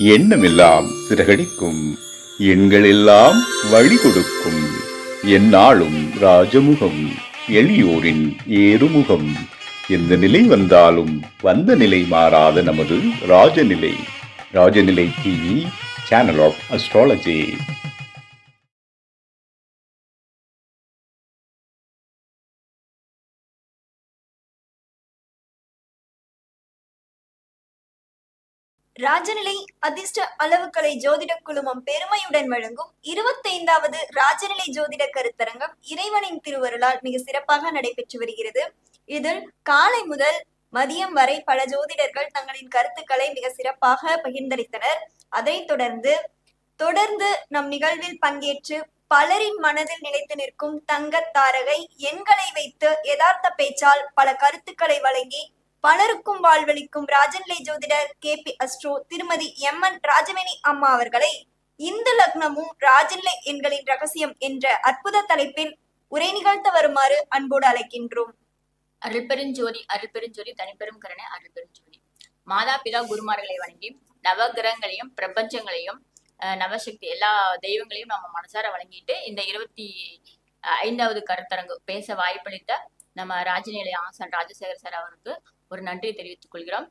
எண்ணமெல்லாம் சிறகடிக்கும், எண்களெல்லாம் வழி கொடுக்கும், எந்நாளும் ராஜமுகம், எளியோரின் ஏறுமுகம். எந்த நிலை வந்தாலும் வந்த நிலை மாறாத நமது Rajanilai. Rajanilai TV, channel of astrology. Rajanilai அதிர்ஷ்ட அளவுகளை ஜோதிட குழுமம் பெருமையுடன் வழங்கும் 25வது ராஜநிலை ஜோதிட கருத்தரங்கம் இறைவனின் திருவருளால் மிக சிறப்பாக நடைபெற்று வருகிறது. இதில் காலை முதல் மதியம் வரை பல ஜோதிடர்கள் தங்களின் கருத்துக்களை மிக சிறப்பாக பகிர்ந்தளித்தனர். அதைத் தொடர்ந்து நம் நிகழ்வில் பங்கேற்று பலரின் மனதில் நிலைத்து நிற்கும் தங்கத் தாரகை எண்களை வைத்து யதார்த்த பேச்சால் பல கருத்துக்களை வழங்கி பலருக்கும் வாழ்வளிக்கும் ராஜநிலை ஜோதிடர் KP அஸ்ட்ரோ திருமதி MN ராஜவேணி அம்மா அவர்களை இந்து லக்னமும் ராஜநிலை எண்களின் ரகசியம் என்ற அற்புத தலைப்பில் உரை நிகழ்த்த வருமாறு அன்போடு அழைக்கின்றோம். அருள்பெருஞ்சோதி அருள்பெருஞ்சோதி தனிப்பெரும் கருணை அருள்பெருஞ்சோதி. மாதா பிதா குருமார்களை வணங்கி நவகிரகங்களையும் பிரபஞ்சங்களையும் நவசக்தி எல்லா தெய்வங்களையும் நம்ம மனசார வழங்கிட்டு இந்த 25வது கருத்தரங்கு பேச வாய்ப்பளித்த நம்ம ராஜநிலை ஆசான் ராஜசேகர் சார் அவருக்கு ஒரு நன்றி தெரிவித்துக் கொள்கிறோம்.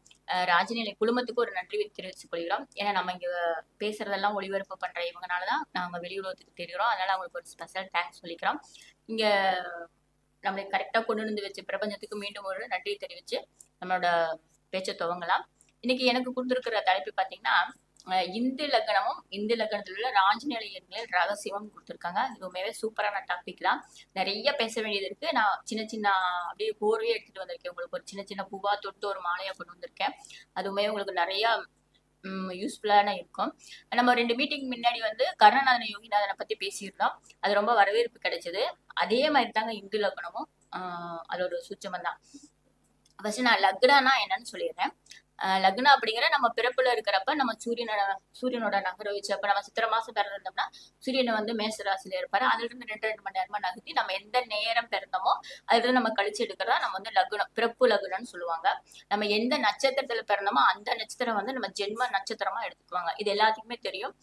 ராஜநிலை குழுமத்துக்கு ஒரு நன்றி தெரிவித்துக் கொள்கிறோம். ஏன்னா நம்ம இங்க பேசுறதெல்லாம் ஒளிபரப்பு பண்ற இவங்கனாலதான் நாங்க வெளியுறவுக்கு தெரிகிறோம். அதனால அவங்களுக்கு ஒரு ஸ்பெஷல் தேங்க்ஸ் சொல்லிக்கிறோம். இங்க நம்மளை கரெக்டா கொண்டு வந்து வச்சு பிரபஞ்சத்துக்கு மீண்டும் ஒரு நன்றி தெரிவிச்சு நம்மளோட பேச்சை துவங்கலாம். இன்னைக்கு எனக்கு கொடுத்துருக்கிற தலைப்பு பாத்தீங்கன்னா இந்து லக்னமும் இந்து லக்னத்தில் உள்ள ராஜநிலை எண்களில் ரகசியமும் கொடுத்துருக்காங்க. இது உண்மையாவே சூப்பரான டாபிக் தான். நிறைய பேச வேண்டியது இருக்கு. நான் சின்ன அப்படியே கோர்வையே எடுத்துட்டு வந்திருக்கேன். உங்களுக்கு ஒரு சின்ன பூவா தொட்டு ஒரு மாலையா கொண்டு வந்திருக்கேன். அது உண்மையாக உங்களுக்கு நிறைய யூஸ்ஃபுல்லான இருக்கும். நம்ம 2 மீட்டிங் முன்னாடி கருணாநாதன் யோகிநாதனை பத்தி பேசியிருந்தோம். அது ரொம்ப வரவேற்பு கிடைச்சது. அதே மாதிரி தாங்க இந்து லக்னமும் அது ஒரு சூட்சமம் தான். ஃபர்ஸ்ட் நான் லக்னானா என்னன்னு சொல்லிடுறேன். லக்னா அப்படிங்கிற நம்ம பிறப்புல இருக்கிறப்ப நம்ம சூரியனோட நகர வச்சு, அப்ப நம்ம சித்திரை மாசம் பிறந்திருந்தோம்னா சூரியனை மேச ராசியில இருப்பாரு. அதுல இருந்து 2 மணி நேரமா நகர்த்தி நம்ம எந்த நேரம் பிறந்தோமோ அதுல இருந்து நம்ம கழிச்சு எடுக்கிறதா நம்ம லக்னம், பிறப்பு லக்னம்னு சொல்லுவாங்க. நம்ம எந்த நட்சத்திரத்துல பிறந்தோமோ அந்த நட்சத்திரம் நம்ம ஜென்ம நட்சத்திரமா எடுத்துக்குவாங்க. இது எல்லாத்துக்குமே தெரியும்.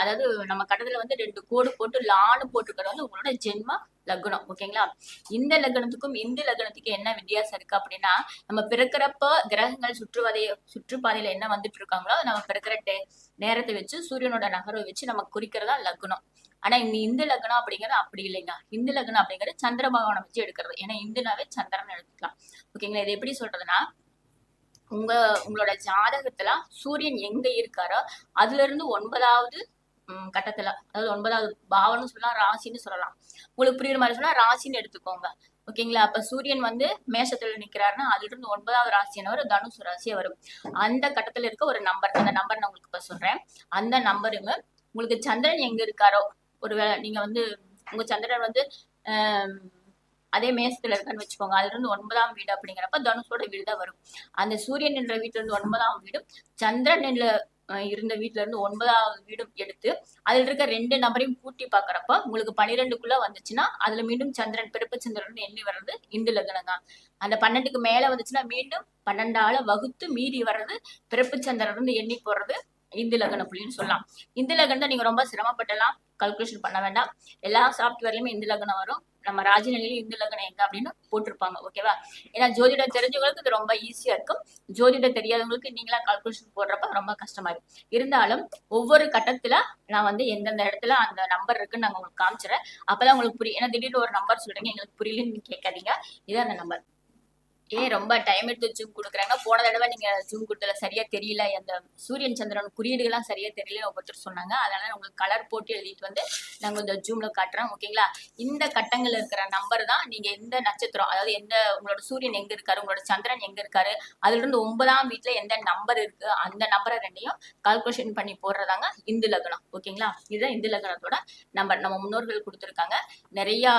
அதாவது நம்ம கடத்துல 2 கோடு போட்டு லான்னு போட்டுக்கிறது உங்களோட ஜென்ம லக்னம். ஓகேங்களா? இந்த லக்னத்துக்கும் இந்து லக்னத்துக்கும் என்ன வித்தியாசம் இருக்கு அப்படின்னா, நம்ம பிறக்கிறப்ப கிரகங்கள் சுற்றுப்பாதையில என்ன வந்துட்டு இருக்காங்களோ நம்ம பிறக்கிற நேரத்தை வச்சு சூரியனோட நகரை வச்சு நம்ம குறிக்கிறதா லக்னம். ஆனா இந்த இந்து லக்னம் அப்படிங்கிறது அப்படி இல்லைங்க. இந்து லக்னம் அப்படிங்கிறது சந்திர பகவானை வச்சு எடுக்கிறது. ஏன்னா இந்துனாவே சந்திரன் எடுத்துக்கலாம். ஓகேங்களா? இது எப்படி சொல்றதுன்னா, உங்களோட ஜாதகத்துல சூரியன் எங்க இருக்காரோ அதுல இருந்து 9வது கட்டத்துல, அதாவது 9வது பாவம்னு சொல்லலாம், ராசின்னு சொல்லலாம். உங்களுக்கு புரியுற மாதிரி சொன்னா ராசின்னு எடுத்துக்கோங்க. ஓகேங்களா? அப்ப சூரியன் மேஷத்துல நிக்கிறாருன்னா அதுல இருந்து 9வது ராசியான வரும், தனுசு ராசியா வரும். அந்த கட்டத்துல இருக்க ஒரு நம்பர், அந்த நம்பர் நான் உங்களுக்கு இப்ப சொல்றேன். அந்த நம்பருங்க உங்களுக்கு சந்திரன் எங்க இருக்காரோ, ஒருவேளை நீங்க உங்க சந்திரன் அதே மேசத்துல இருக்கான்னு வச்சுக்கோங்க. அதுல இருந்து 9ஆம் வீடு அப்படிங்கிறப்ப தனுஷோட வீடு தான் வரும். அந்த சூரியன் என்ற வீட்டுல இருந்து 9ஆம் வீடும் சந்திரன் இருந்த வீட்டுல இருந்து 9வது வீடும் எடுத்து அதுல இருக்க 2 நம்பரையும் கூட்டி பாக்குறப்ப உங்களுக்கு 12க்குள்ள வந்துச்சுன்னா அதுல மீண்டும் சந்திரன், பிறப்பு சந்திரன் எண்ணி வர்றது இந்து லக்னம் தான். அந்த 12க்கு மேல வந்துச்சுன்னா மீண்டும் 12ஆல வகுத்து மீறி வர்றது பிறப்பு சந்திரன் எண்ணி போடுறது இந்து லக்ன புள்ளின்னு சொல்லலாம். இந்து லக்னம் தான் நீங்க ரொம்ப சிரமப்பட்டலாம் கால்குலேஷன் பண்ண வேண்டாம். எல்லா சாப்ட்வேர்லயுமே இந்து லக்னம் வரும். நம்ம ராஜநிலையில இந்து லக்னம் எங்க அப்படின்னு போட்டிருப்பாங்க. ஓகேவா? ஏன்னா ஜோதிடம் தெரிஞ்சவங்களுக்கு இது ரொம்ப ஈஸியா இருக்கும். ஜோதிடம் தெரியாதவங்களுக்கு நீங்களா கால்குலேஷன் போடுறப்ப ரொம்ப கஷ்டமா இருக்கும். இருந்தாலும் ஒவ்வொரு கட்டத்துல நான் எந்தெந்த இடத்துல அந்த நம்பர் இருக்குன்னு நாங்க உங்களுக்கு காமிச்சிடறேன். அப்பதான் உங்களுக்கு புரியும். ஏன்னா திடீர்னு ஒரு நம்பர் சொல்றீங்க எங்களுக்கு புரியலன்னு கேட்காதீங்க. இதான் அந்த நம்பர். ரொம்ப டைம் எடுத்து ஜூம் கொடுக்குறாங்க. போன தடவை நீங்க ஜூம் கொடுத்தல சரியா தெரியல, அந்த சூரியன் சந்திரன் குறியீடுகள்லாம் சரியா தெரியல ஒவ்வொருத்தர் சொன்னாங்க. அதனால உங்களுக்கு கலர் போட்டு எழுதிட்டு நாங்க இந்த ஜூம்ல காட்டுறோம். ஓகேங்களா? இந்த கட்டங்கள் இருக்கிற நம்பர் தான் நீங்க எந்த நட்சத்திரம், அதாவது உங்களோட சூரியன் எங்க இருக்காரு, உங்களோட சந்திரன் எங்க இருக்காரு, அதுல இருந்து 9ஆம் வீட்டுல எந்த நம்பர் இருக்கு அந்த நம்பரை 2யும் கால்குலேஷன் பண்ணி போடுறதாங்க இந்து லக்னம். ஓகேங்களா? இதுதான் இந்து லக்னத்தோட நம்பர். நம்ம முன்னோர்கள் கொடுத்துருக்காங்க. நிறைய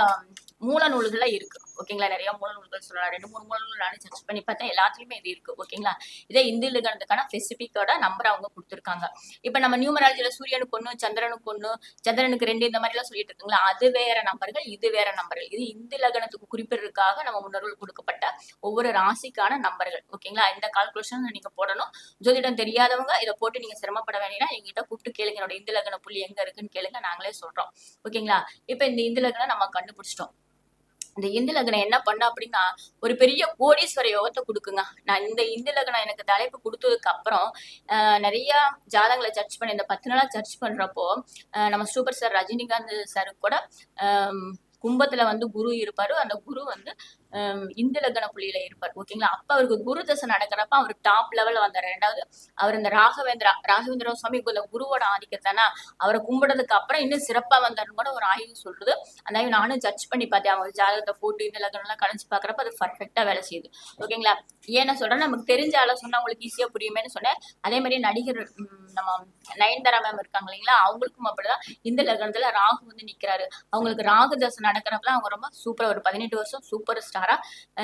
மூல நூல்கள்ல இருக்கு. ஓகேங்களா, நிறைய மூல நூல்கள் சொல்லலாம். 2-3 மூல நூல் நானும் சர்ச் பண்ணி பார்த்தேன், எல்லாத்துலயுமே இது இருக்கு. ஓகேங்களா, இதே இந்து இலக்கணத்துக்கான ஸ்பெசிபிக்கோட நம்பர் அவங்க கொடுத்துருக்காங்க. இப்ப நம்ம நியூமராலஜில சூரியனுக்கு 1, சந்திரனுக்கு 1, சந்திரனுக்கு 2 இந்த மாதிரி எல்லாம் சொல்லிட்டு இருக்குங்களா, அது வேற நம்பர்கள், இது வேற நம்பர்கள். இது இந்து இலக்கணத்துக்கு குறிப்பிடுறதுக்காக நம்ம முன்னோர்கள் கொடுக்கப்பட்ட ஒவ்வொரு ராசிக்கான நம்பர்கள். ஓகேங்களா, இந்த கால்குலேஷன் நீங்க போடணும். ஜோதிடம் தெரியாதவங்க இதை போட்டு நீங்க சிரமப்பட வேண்டியனா எங்கிட்ட கூப்பிட்டு கேளுங்க, என்னோட இந்து இலக்கண புள்ளி எங்க இருக்குன்னு கேளுங்க, நாங்களே சொல்றோம். ஓகேங்களா, இப்ப இந்த இந்து இலக்கணம் நம்ம கண்டுபிடிச்சிட்டோம். இந்த இந்து லக்னம் என்ன பண்ண அப்படின்னா ஒரு பெரிய கோடீஸ்வர யோகத்தை கொடுக்குங்க. நான் இந்த இந்து லக்னம் எனக்கு தலைப்பு கொடுத்ததுக்கு அப்புறம் நிறைய ஜாதகங்களை சர்ச் பண்ணி இந்த 10 நாளா சர்ச் பண்றப்போ நம்ம சூப்பர் ஸ்டார் ரஜினிகாந்த் சார் கூட கும்பத்துல வந்து குரு இருப்பாரு. அந்த குரு வந்து இந்து லக்ன புள்ளியில இருப்பார். ஓகேங்களா, அப்ப அவருக்கு குரு தசை நடக்கிறப்ப அவர் டாப் லெவல்ல வந்தார். 2வது அவர் இந்த ராகவேந்திர சுவாமி குருவோட ஆதிக்கத்தானா அவரை கும்பிடுறதுக்கு அப்புறம் இன்னும் சிறப்பா வந்தாருன்னு கூட ஒரு ஆய்வு சொல்றது. அந்த ஆய்வு நானும் ஜட்ஜ் பண்ணி பார்த்தேன். அவங்க ஜாதகத்தை போட்டு இந்த லக்னம் எல்லாம் கணிச்சு பாக்குறப்ப அது பர்ஃபெக்டா வேலை செய்யுது. ஓகேங்களா, ஏன்னா சொல்றேன், நமக்கு தெரிஞ்ச ஆள சொன்னா உங்களுக்கு ஈஸியா புரியுமேன்னு சொன்னேன். அதே மாதிரி நடிகர் நம்ம நயன்தாரா மேம் இருக்காங்க இல்லைங்களா, அவங்களுக்கும் அப்படிதான் இந்த லக்னத்துல ராகு வந்து நிக்கிறாரு. அவங்களுக்கு ராகு தசை நடக்கிறப்ப அவங்க ரொம்ப சூப்பரா ஒரு 18 வருஷம் சூப்பர் ஸ்டாரா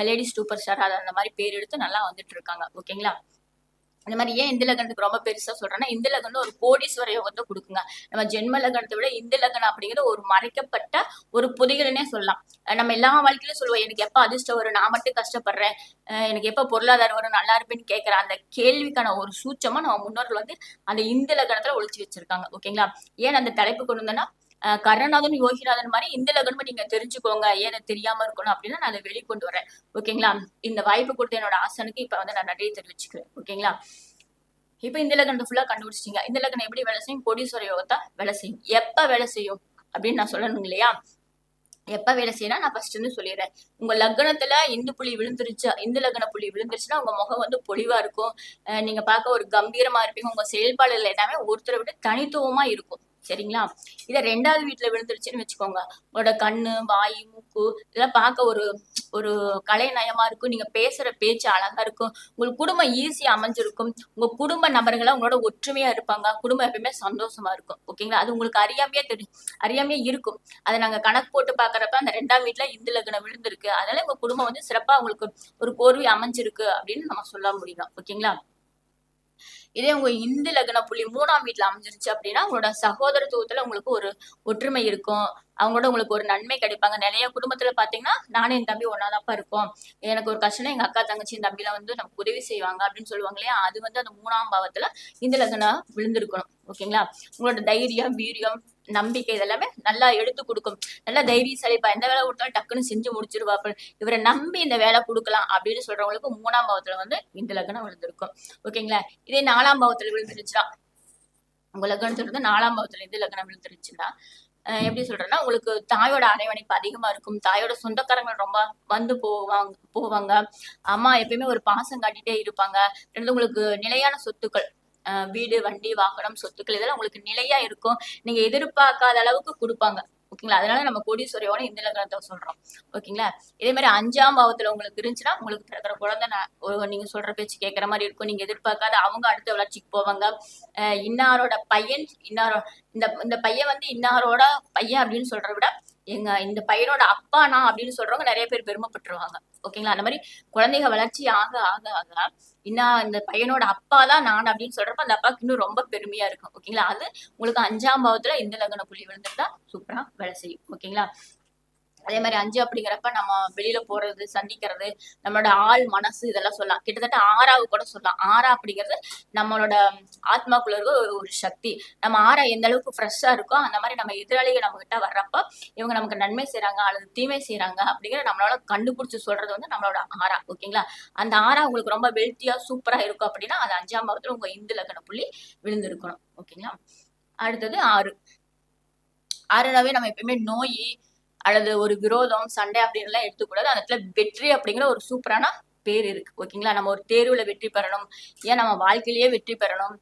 லேடிஸ் சூப்பர் ஸ்டார் அந்த மாதிரி பேர் எடுத்து நல்லா வந்துட்டு இருக்காங்க. ஓகேங்களா, இந்த மாதிரி ஏன் இந்த லக்னத்துக்கு ரொம்ப பெருசா சொல்றேன்னா, இந்த லக்னம் ஒரு கோடீஸ்வர யோகத்தை கொடுக்குங்க. நம்ம ஜென்ம லக்னத்தை விட இந்த லக்னம் அப்படிங்கிறது ஒரு மறைக்கப்பட்ட ஒரு புதையல்னே சொல்லலாம். நம்ம எல்லா வாழ்க்கையிலும் சொல்லுவோம், எனக்கு எப்ப அதிர்ஷ்டம் வரும், நான் மட்டும் கஷ்டப்படுறேன், எனக்கு எப்ப பொருளாதாரம் வரும், நல்லா இருப்பேன்னு கேட்கிற அந்த கேள்விக்கான ஒரு சூட்சமா நம்ம முன்னோர்கள் வந்து அந்த இந்த லக்னத்துல ஒழிச்சு வச்சிருக்காங்க. ஓகேங்களா, ஏன் அந்த தலைப்பு கொண்டு வந்தேன்னா கரணநாதன் யோகிநாதன் மாதிரி இந்த லக்னமும் நீங்க தெரிஞ்சுக்கோங்க, ஏன் தெரியாம இருக்கணும் அப்படின்னா நான் அதை வெளிக்கொண்டு வரேன். ஓகேங்களா, இந்த வாய்ப்பு கொடுத்த என்னோட ஆசனுக்கு இப்ப வந்து நான் நிறைய தெரிவிச்சுக்கிறேன். ஓகேங்களா, இப்ப இந்த லக்னத்தை ஃபுல்லா கண்டுபிடிச்சிட்டீங்க. இந்த லக்னம் எப்படி வேலை செய்யும்? கோடீஸ்வர யோகத்தை வேலை செய்யும். எப்ப வேலை செய்யும் அப்படின்னு நான் சொல்லணும் இல்லையா? எப்ப வேலை செய்யணும் நான் ஃபர்ஸ்ட் இருந்து சொல்லிடுறேன். உங்க லக்னத்துல இந்து புள்ளி விழுந்துருச்சு, இந்து லக்ன புள்ளி விழுந்துருச்சுன்னா உங்க முகம் வந்து பொலிவா இருக்கும். நீங்க பார்க்க ஒரு கம்பீரமா இருப்பீங்க. உங்க செயல்பாடுகள் எல்லாமே ஒருத்தரை விட தனித்துவமா இருக்கும். சரிங்களா, இதை 2வது வீட்டுல விழுந்துருச்சுன்னு வச்சுக்கோங்க, உங்களோட கண்ணு, வாய், மூக்கு இதெல்லாம் பார்க்க ஒரு ஒரு கலை நயமா இருக்கும். நீங்க பேசுற பேச்சு அழகா இருக்கும். உங்களுக்கு குடும்பம் ஈஸியா அமைஞ்சிருக்கும். உங்க குடும்ப நபர்களா உங்களோட ஒற்றுமையா இருப்பாங்க. குடும்பம் எப்பயுமே சந்தோஷமா இருக்கும். ஓகேங்களா, அது உங்களுக்கு அறியாமையே இருக்கும். அதை நாங்க கணக்கு போட்டு பாக்குறப்ப அந்த 2ஆம் வீட்டுல இந்து லக்னம் விழுந்திருக்கு, அதனால உங்க குடும்பம் வந்து சிறப்பா உங்களுக்கு ஒரு கோர்வை அமைஞ்சிருக்கு அப்படின்னு நம்ம சொல்ல முடியும். ஓகேங்களா, இதே உங்க இந்து லக்ன புள்ளி 3ஆம் வீட்டுல அமைஞ்சிருச்சு அப்படின்னா உங்களோட சகோதரத்துவத்துல உங்களுக்கு ஒரு ஒற்றுமை இருக்கும். அவங்களோட உங்களுக்கு ஒரு நன்மை கிடைப்பாங்க. நிறைய குடும்பத்துல பாத்தீங்கன்னா நானும் என் தம்பி ஒன்னாதாப்பா இருக்கோம், எனக்கு ஒரு கஷ்டம் எங்க அக்கா தங்கச்சி என் தம்பிலாம் வந்து நமக்கு உதவி செய்வாங்க அப்படின்னு சொல்லுவாங்க இல்லையா, அது வந்து அந்த 3ஆம் பாவத்துல இந்த லக்னம் விழுந்திருக்கணும். ஓகேங்களா, உங்களோட தைரியம், வீரியம், நம்பிக்கை இதெல்லாமே நல்லா எடுத்து கொடுக்கும். நல்லா தைரியசாலிப்பா, எந்த வேலை கொடுத்தாலும் டக்குன்னு செஞ்சு முடிச்சிருவா, இவரை நம்பி இந்த வேலை கொடுக்கலாம் அப்படின்னு சொல்றவங்களுக்கு 3ஆம் பாவத்துல வந்து இந்த லக்னம் விழுந்திருக்கும். ஓகேங்களா, இதே 4ஆம் பாவத்துல விழுந்துருச்சுன்னா உங்க லக்னத்துல இருந்து 4ஆம் பாவத்துல இந்த லக்னம் விழுந்துருச்சுன்னா எப்படி சொல்றேன்னா உங்களுக்கு தாயோட அரவணைப்பு அதிகமா இருக்கும். தாயோட சொந்தக்காரங்க ரொம்ப வந்து போவாங்க. அம்மா எப்பயுமே ஒரு பாசம் காட்டிட்டே இருப்பாங்க. உங்களுக்கு நிலையான சொத்துக்கள், வீடு, வண்டி, வாகனம், சொத்துக்கள் இதெல்லாம் உங்களுக்கு நிலையா இருக்கும். நீங்க எதிர்பார்க்காத அளவுக்கு கொடுப்பாங்க. ஓகேங்களா, அதனால நம்ம கோடீஸ்வரியோட இந்த லக்னத்தை சொல்றோம். ஓகேங்களா, இதே மாதிரி 5ஆம் பாவத்துல உங்களுக்கு இருந்துச்சுன்னா உங்களுக்கு பிறக்கிற குழந்தை நீங்க சொல்ற பேச்சு கேட்கற மாதிரி இருக்கும். நீங்க எதிர்பார்க்காத அவங்க அடுத்த வளர்ச்சிக்கு போவாங்க. இன்னாரோட பையன் இந்த பையன் வந்து இன்னாரோட பையன் அப்படின்னு சொல்றத விட இந்த பையனோட அப்பா நான் அப்படின்னு சொல்றவங்க நிறைய பேர் பெருமைப்பட்டுருவாங்க. ஓகேங்களா, அந்த மாதிரி குழந்தைங்க வளர்ச்சி ஆக ஆக ஆக இந்த பையனோட அப்பா தான் நான் அப்படின்னு சொல்றப்ப அந்த அப்பாவுக்கு இன்னும் ரொம்ப பெருமையா இருக்கும். ஓகேங்களா, அது உங்களுக்கு 5ஆம் பாவத்துல இந்த லக்ன புள்ளி விழுந்துட்டா சூப்பரா வேலை செய்யும். ஓகேங்களா, அதே மாதிரி 5 அப்படிங்கிறப்ப நம்ம வெளியில போறது, சந்திக்கிறது, நம்மளோட ஆள் மனசு இதெல்லாம் சொல்லலாம். கிட்டத்தட்ட 6ஆவது கூட சொல்லலாம். 6 அப்படிங்கிறது நம்மளோட ஆத்மாக்குள்ள இருக்க ஒரு சக்தி. நம்ம 6 எந்த அளவுக்கு ஃப்ரெஷ்ஷா இருக்கோ அந்த மாதிரி நம்ம எதிராளிகள் நம்ம கிட்ட வர்றப்ப இவங்க நமக்கு நன்மை செய்யறாங்க அல்லது தீமை செய்யறாங்க அப்படிங்கிற நம்மளால கண்டுபிடிச்சு சொல்றது வந்து நம்மளோட 6. ஓகேங்களா, அந்த 6 உங்களுக்கு ரொம்ப வெல்த்தியா சூப்பரா இருக்கும் அப்படின்னா அது 5ஆம் பாவத்துல உங்க இந்து லக்ன புள்ளி விழுந்திருக்கணும். ஓகேங்களா, அடுத்தது 6னாவே நம்ம எப்பயுமே நோய் அல்லது ஒரு விரோதம், சண்டை அப்படின்னு எல்லாம் எடுத்துக்கூடாது. அந்த இடத்துல வெற்றி அப்படிங்கிற ஒரு சூப்பரான பேர் இருக்கு. ஓகேங்களா? நம்ம ஒரு தேர்வுல வெற்றி பெறணும், ஏன் நம்ம வாழ்க்கையிலேயே வெற்றி பெறணும்,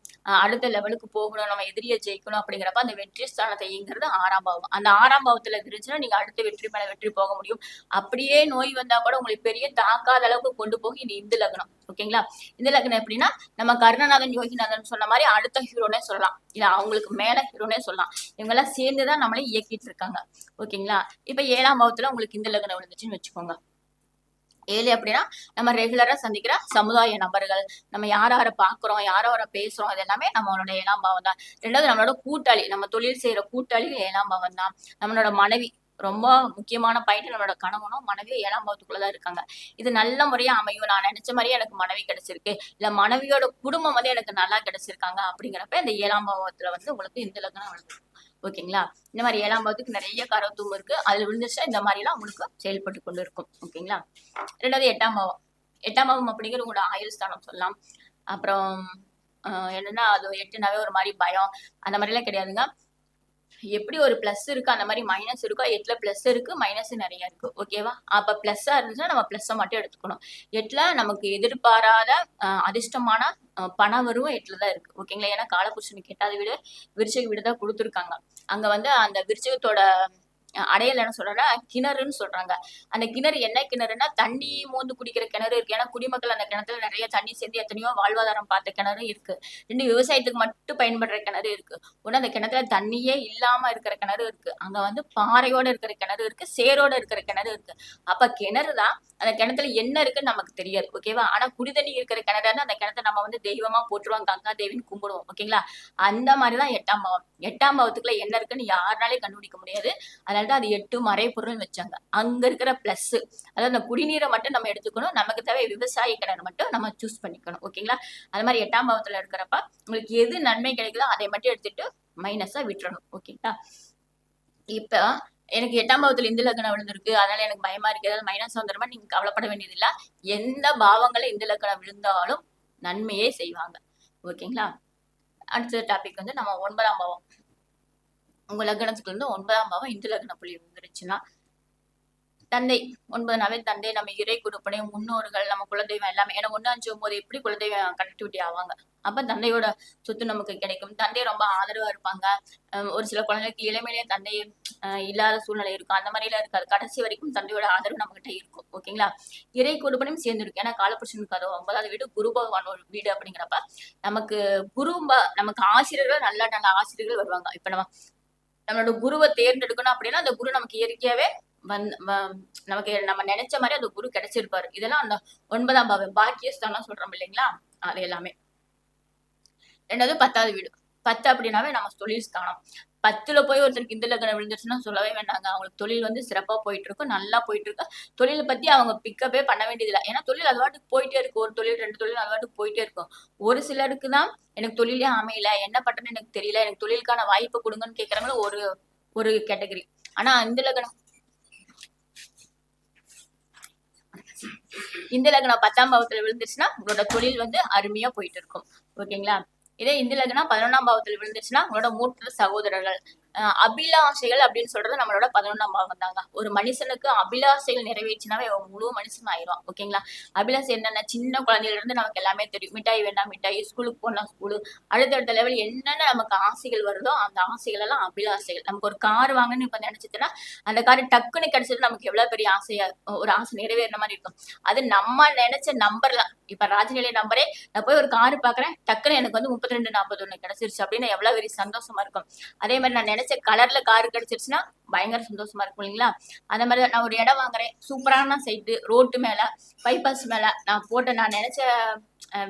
அடுத்த லெவலுக்கு போகணும், நம்ம எதிரியை ஜெயிக்கணும் அப்படிங்கிறப்ப அந்த வெற்றி ஸ்தானத்தை இயங்குறது 6ஆம் பாவம். அந்த 6ஆம் பாவத்துல இருந்துச்சுன்னா நீங்க அடுத்த வெற்றி மேல வெற்றி போக முடியும். அப்படியே நோய் வந்தா கூட உங்களுக்கு பெரிய தாக்காத அளவுக்கு கொண்டு போகும் இந்த இந்து லக்னம். ஓகேங்களா? இந்த லக்னம் எப்படின்னா நம்ம கருணநாதன் யோகிநாதன் சொன்ன மாதிரி அடுத்த ஹீரோனே சொல்லலாம், இல்ல அவங்களுக்கு மேல ஹீரோனே சொல்லலாம். இவங்க எல்லாம் சேர்ந்துதான் நம்மளை இயக்கிட்டு இருக்காங்க. ஓகேங்களா? இப்ப 7ஆம் பாவத்துல உங்களுக்கு இந்த லக்னம் விழுந்துச்சுன்னு வச்சுக்கோங்க. 7 அப்படின்னா நம்ம ரெகுலரா சந்திக்கிற சமுதாய நபர்கள், நம்ம யார பாக்குறோம், யார பேசுறோம், இது எல்லாமே நம்மளோட 7ஆம் பாவம் தான். 2வது நம்மளோட கூட்டாளி, நம்ம தொழில் செய்யற கூட்டாளி 7ஆம் பாவம் தான். நம்மளோட மனைவி, ரொம்ப முக்கியமான பாயிண்ட், நம்மளோட கணவனும் மனைவியும் 7ஆம் பாவத்துக்குள்ளதான் இருக்காங்க. இது நல்ல முறையா அமையும், நான் நினைச்ச மாதிரியே எனக்கு மனைவி கிடைச்சிருக்கு, இல்ல மனைவியோட குடும்பம் வந்து எனக்கு நல்லா கிடைச்சிருக்காங்க அப்படிங்கிறப்ப இந்த 7ஆம் பாவத்துல வந்து உங்களுக்கு இந்த லக்னம் வருது. ஓகேங்களா? இந்த மாதிரி 7ஆம் பாவத்துக்கு நிறைய காரத்துவம் இருக்கு. அதுல விழுந்துச்சுன்னா இந்த மாதிரி எல்லாம் உங்களுக்கு செயல்பட்டு கொண்டு இருக்கும். ஓகேங்களா? 2வது 8ஆம் பாவம். 8ஆம் பாவம் அப்படிங்கிற உங்களோட ஆயுள் ஸ்தானம் சொல்லலாம். அப்புறம் என்னன்னா அது 8னாவே ஒரு மாதிரி பயம் அந்த மாதிரி எல்லாம் கிடையாதுங்க. எப்படி ஒரு பிளஸ் இருக்கு அந்த மாதிரி மைனஸ் இருக்கோ, 8ல பிளஸ் இருக்கு, மைனஸ் நிறைய இருக்கு. ஓகேவா? அப்ப பிளஸ்ஸா இருந்துச்சுன்னா நம்ம பிளஸ்ஸை மட்டும் எடுத்துக்கணும். 8ல நமக்கு எதிர்பாராத அதிர்ஷ்டமான பண வரவும் 8ல தான் இருக்கு. ஓகேங்களா? ஏன்னா காலபுருஷனுக்கு 8வது வீடு விருச்சிக வீடு தான் கொடுத்துருக்காங்க. அங்க வந்து அந்த விருச்சிகத்தோட அடையல் என்ன சொல்றா கிணறுன்னு சொல்றாங்க. அந்த கிணறு என்ன கிணறுன்னா தண்ணி மோந்து குடிக்கிற கிணறு இருக்கு. ஏன்னா குடிமக்கள் அந்த கிணத்துல நிறைய தண்ணி சேர்ந்து எத்தனையோ வாழ்வாதாரம் பார்த்த கிணறு இருக்கு. 2 விவசாயத்துக்கு மட்டும் பயன்படுற கிணறு இருக்கு. ஒண்ணு அந்த கிணத்துல தண்ணியே இல்லாம இருக்கிற கிணறு இருக்கு. அங்க வந்து பாறையோட இருக்கிற கிணறு இருக்கு, சேரோட இருக்கிற கிணறு இருக்கு. அப்ப கிணறுதான், அந்த கிணத்துல என்ன இருக்குன்னு நமக்கு தெரியாது. ஓகேவா? ஆனா குடிதண்ணி இருக்கிற கிணறு அந்த கிணத்தை நம்ம வந்து தெய்வமா போட்டுருவோம், கங்கா தேவின்னு கும்பிடுவோம். ஓகேங்களா? அந்த மாதிரிதான் 8ஆம் பாவம். 8ஆம் பாவத்துக்குள்ள என்ன இருக்குன்னு யாருனாலே கண்டுபிடிக்க முடியாது. அதனால அது 8 மறைபொருள் வச்சாங்க. அங்க இருக்கிற பிளஸ், அதாவது அந்த குடிநீரை மட்டும் நம்ம எடுத்துக்கணும், நமக்கு தேவை விவசாய கிணறு மட்டும் நம்ம சூஸ் பண்ணிக்கணும். ஓகேங்களா? அது மாதிரி 8ஆம் பாவத்துல இருக்கிறப்ப உங்களுக்கு எது நன்மை கிடைக்குதோ அதை மட்டும் எடுத்துட்டு மைனஸா விட்டுறணும். ஓகேங்களா? இப்ப எனக்கு 8ஆம் பாவத்துல இந்த லக்னம் விழுந்திருக்கு, அதனால எனக்கு பயமா இருக்கு, ஏதாவது மைனஸ் வந்துருமா, நீங்க கவலைப்பட வேண்டியது இல்ல. எந்த பாவங்களை இந்த லக்னம் விழுந்தாலும் நன்மையே செய்வாங்க. ஓகேங்களா? அடுத்த டாபிக் வந்து நம்ம 9ஆம் பாவம். உங்க லக்னத்துக்கு இருந்து 9ஆம் பாவம் இந்து லக்ன புள்ளி வந்துருச்சுன்னா தந்தை, 9னாவே தந்தை, நம்ம இறை கொடுப்பனை, முன்னோர்கள், நம்ம குலதெய்வம் எல்லாமே. ஏன்னா 1, 5, 9 எப்படி குலதெய்வம் கனெக்டிவிட்டி ஆவாங்க. அப்ப தந்தையோட சொத்து நமக்கு கிடைக்கும். தந்தை ரொம்ப ஆதரவா இருப்பாங்க. ஒரு சில குழந்தைகளுக்கு இளமையிலேயே தந்தை இல்லாத சூழ்நிலை இருக்கும். அந்த மாதிரிலாம் இருக்காது. கடைசி வரைக்கும் தந்தையோட ஆதரவு நம்ம கிட்ட இருக்கும். ஓகேங்களா? இறை கொடுப்பனையும் சேர்ந்து இருக்கு. ஏன்னா காலபுருஷனுக்கு அது 9வது வீடு குரு பகவான் ஒரு வீடு அப்படிங்கிறப்ப நமக்கு நமக்கு ஆசிரியர்கள் நல்ல நல்ல ஆசிரியர்கள் வருவாங்க. இப்ப நம்மளோட குருவை தேர்ந்தெடுக்கணும் அப்படின்னா அந்த குரு நமக்கு இயற்கையாவே நமக்கு நம்ம நினைச்ச மாதிரி அந்த குரு கிடைச்சிருப்பாரு. இதெல்லாம் அந்த 9ஆம் பாவம் பாக்கியஸ்தானம் சொல்றோம் இல்லைங்களா? அது எல்லாமே. 2வது 10வது வீடு. 10 அப்படின்னாவே நம்ம தொழில் ஸ்தானம். 10ல போய் ஒருத்தருக்கு இந்த லக்னம் விழுந்துருச்சுன்னா சொல்லவே வேண்டாங்க. அவங்களுக்கு தொழில் வந்து சிறப்பா போயிட்டு இருக்கும், நல்லா போயிட்டு இருக்கு. தொழிலை பத்தி அவங்க பிக்கப்பே பண்ண வேண்டியது இல்லை. ஏன்னா தொழில் அது பாட்டுக்கு போயிட்டே இருக்கு. ஒரு தொழில் 2 தொழில் அது பாட்டுக்கு போயிட்டே இருக்கும். ஒரு சிலருக்கு தான் எனக்கு தொழிலே அமையல, என்ன பண்றேன்னு எனக்கு தெரியல, எனக்கு தொழிலுக்கான வாய்ப்பு கொடுங்கன்னு கேட்கறவங்களும் ஒரு கேட்டகரி. ஆனா இந்த லக்னம் இந்த லக்னம் 10ஆம் பாவத்துல விழுந்துச்சுன்னா உங்களோட தொழில் வந்து அருமையா போயிட்டு இருக்கும். ஓகேங்களா? இதே இந்த லக்னம் 11ஆம் பாவத்துல விழுந்துச்சுன்னா உங்களோட மூத்த சகோதரர்கள், அபிலாஷைகள் அப்படின்னு சொல்றது நம்மளோட 11ஆம் பாவம் தாங்க. ஒரு மனுஷனுக்கு அபிலாஷைகள் நிறைவேற்றினாவே முழு மனுஷன் ஆயிரும். ஓகேங்களா? அபிலாஷை என்னென்ன, சின்ன குழந்தையில இருந்து நமக்கு எல்லாமே தெரியும். மிட்டாய் வேண்டாம் மிட்டாய், ஸ்கூலுக்கு போனா ஸ்கூலு, அடுத்தடுத்த லெவல் என்னென்ன நமக்கு ஆசைகள் வருதோ அந்த ஆசைகள் எல்லாம் அபிலாஷைகள். நமக்கு ஒரு கார் வாங்கன்னு இப்ப நினைச்சிச்சுன்னா அந்த கார் டக்குன்னு கிடைச்சது நமக்கு எவ்வளவு பெரிய ஆசையா, ஒரு ஆசை நிறைவேறின மாதிரி இருக்கும். அது நம்ம நினைச்ச நம்பர்லாம். இப்ப ராஜநிலை நம்பரே, நான் போய் ஒரு காரு பாக்குறேன், டக்குன்னு எனக்கு வந்து 3241 கிடைச்சிருச்சு அப்படின்னு எவ்வளவு பெரிய சந்தோஷமா இருக்கும். அதே மாதிரி நான் நினைச்ச கலர்ல காரு கிடைச்சிருச்சுன்னா பயங்கர சந்தோஷமா இருக்கும் இல்லைங்களா? அந்த மாதிரி நான் ஒரு இடம் வாங்குறேன், சூப்பரான சைட்டு, ரோட்டு மேல, பைபாஸ் மேல, நான் நினைச்ச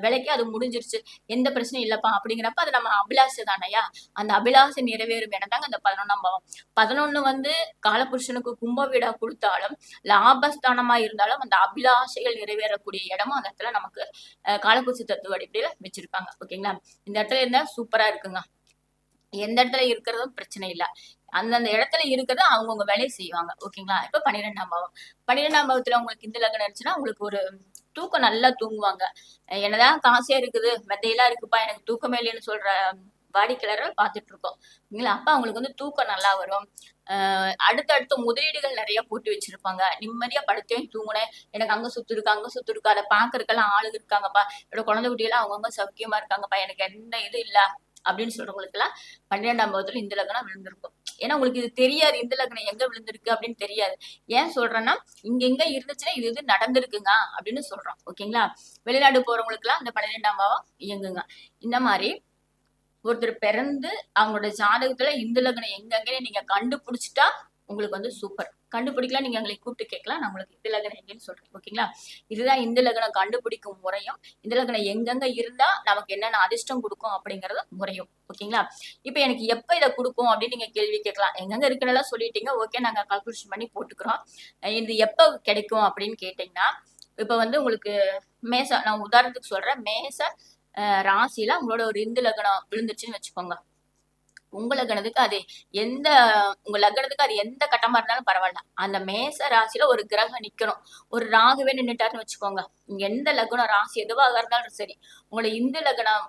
விலைக்கு அது முடிஞ்சிருச்சு, எந்த பிரச்சனையும் இல்லப்பா அப்படிங்கிறப்ப அது நம்ம அபிலாஷை தானையா. அந்த அபிலாஷை நிறைவேறும் இடம் தாங்க அந்த 11ஆம் பாவம். 11 வந்து காலபுருஷனுக்கு கும்ப வீடா கொடுத்தாலும், லாபஸ்தானமா இருந்தாலும் அந்த அபிலாஷைகள் நிறைவேறக்கூடிய இடமும் அந்த இடத்துல நமக்கு காலபுருஷ தத்துவ அடிப்படையில வச்சிருக்காங்க. ஓகேங்களா? இந்த இடத்துல இருந்தா சூப்பரா இருக்குங்க. எந்த இடத்துல இருக்கிறதும் பிரச்சனை இல்ல. அந்தந்த இடத்துல இருக்கிறத அவங்கவுங்க வேலையை செய்வாங்க. ஓகேங்களா? இப்ப 12ஆம் பாவம். 12ஆம் பாவத்துல உங்களுக்கு இந்த லக்னம் இருந்துச்சுன்னா உங்களுக்கு ஒரு தூக்கம் நல்லா தூங்குவாங்க. என்னதான் காசே இருக்குது, மெத்தையெல்லாம் இருக்குப்பா, எனக்கு தூக்கமே இல்லைன்னு சொல்ற வாடிக்கையாளர்கள் பார்த்துட்டு இருக்கோம். இல்லைங்களா? அப்ப அவங்களுக்கு வந்து தூக்கம் நல்லா வரும். அடுத்தடுத்த முதலீடுகள் நிறைய போட்டு வச்சிருப்பாங்க. நிம்மதியா படுத்தேன் தூங்குனேன், எனக்கு அங்க சொத்து இருக்கு, அங்க சொத்து இருக்கு, அதை பாக்குறதுக்கெல்லாம் ஆளுங்க இருக்காங்கப்பா, என்னோட குழந்தை குட்டியெல்லாம் அவங்கவுங்க சௌக்கியமா இருக்காங்கப்பா, எனக்கு எந்த இது இல்ல அப்படின்னு சொல்றவங்களுக்கு எல்லாம் 12ஆம் பாவத்துல இந்த லக்னம் விழுந்திருக்கும். ஏன்னா உங்களுக்கு இது தெரியாது, இந்த லக்னம் எங்க விழுந்திருக்கு அப்படின்னு தெரியாது. ஏன் சொல்றேன்னா இங்க எங்க இருந்துச்சுன்னா இது இது நடந்திருக்குங்க அப்படின்னு சொல்றோம். ஓகேங்களா? வெளிநாடு போறவங்களுக்கு எல்லாம் இந்த 12ஆம் பாவம் இயங்குங்க. இந்த மாதிரி ஒருத்தர் பிறந்து அவங்களோட ஜாதகத்துல இந்த லக்னம் எங்கெங்கன்னு நீங்க கண்டுபிடிச்சிட்டா உங்களுக்கு வந்து சூப்பர். கண்டுபிடிக்கலாம், நீங்க எங்களை கூப்பிட்டு கேட்கலாம், நான் உங்களுக்கு இந்த லக்னம் எங்கன்னு சொல்றேன். ஓகேங்களா? இதுதான் இந்த லக்னம் கண்டுபிடிக்கும் முறையும், இந்த லக்னம் எங்கெங்க இருந்தா நமக்கு என்னென்ன அதிர்ஷ்டம் கொடுக்கும் அப்படிங்கறது முறையும். ஓகேங்களா? இப்ப எனக்கு எப்ப இதை கொடுக்கும் அப்படின்னு நீங்க கேள்வி கேட்கலாம். எங்கெங்க இருக்குன்னு சொல்லிட்டீங்க, ஓகே, நாங்க கால்குலேஷன் பண்ணி போட்டுக்கிறோம். இது எப்ப கிடைக்கும் அப்படின்னு கேட்டீங்கன்னா, இப்ப வந்து உங்களுக்கு நான் உதாரணத்துக்கு சொல்றேன், மேச ராசியில உங்களோட ஒரு இந்து லக்னம் விழுந்துச்சுன்னு வச்சுக்கோங்க. உங்க லக்னத்துக்கு அது உங்க லக்னத்துக்கு அது எந்த கட்டமா இருந்தாலும் பரவாயில்ல, அந்த மேச ராசியில ஒரு கிரகம் நிக்கணும். ஒரு ராகுவே நின்னுட்டாருன்னு வச்சுக்கோங்க, இங்க எந்த லக்னம் ராசி எதுவாக இருந்தாலும் சரி, உங்களை இந்து லக்னம்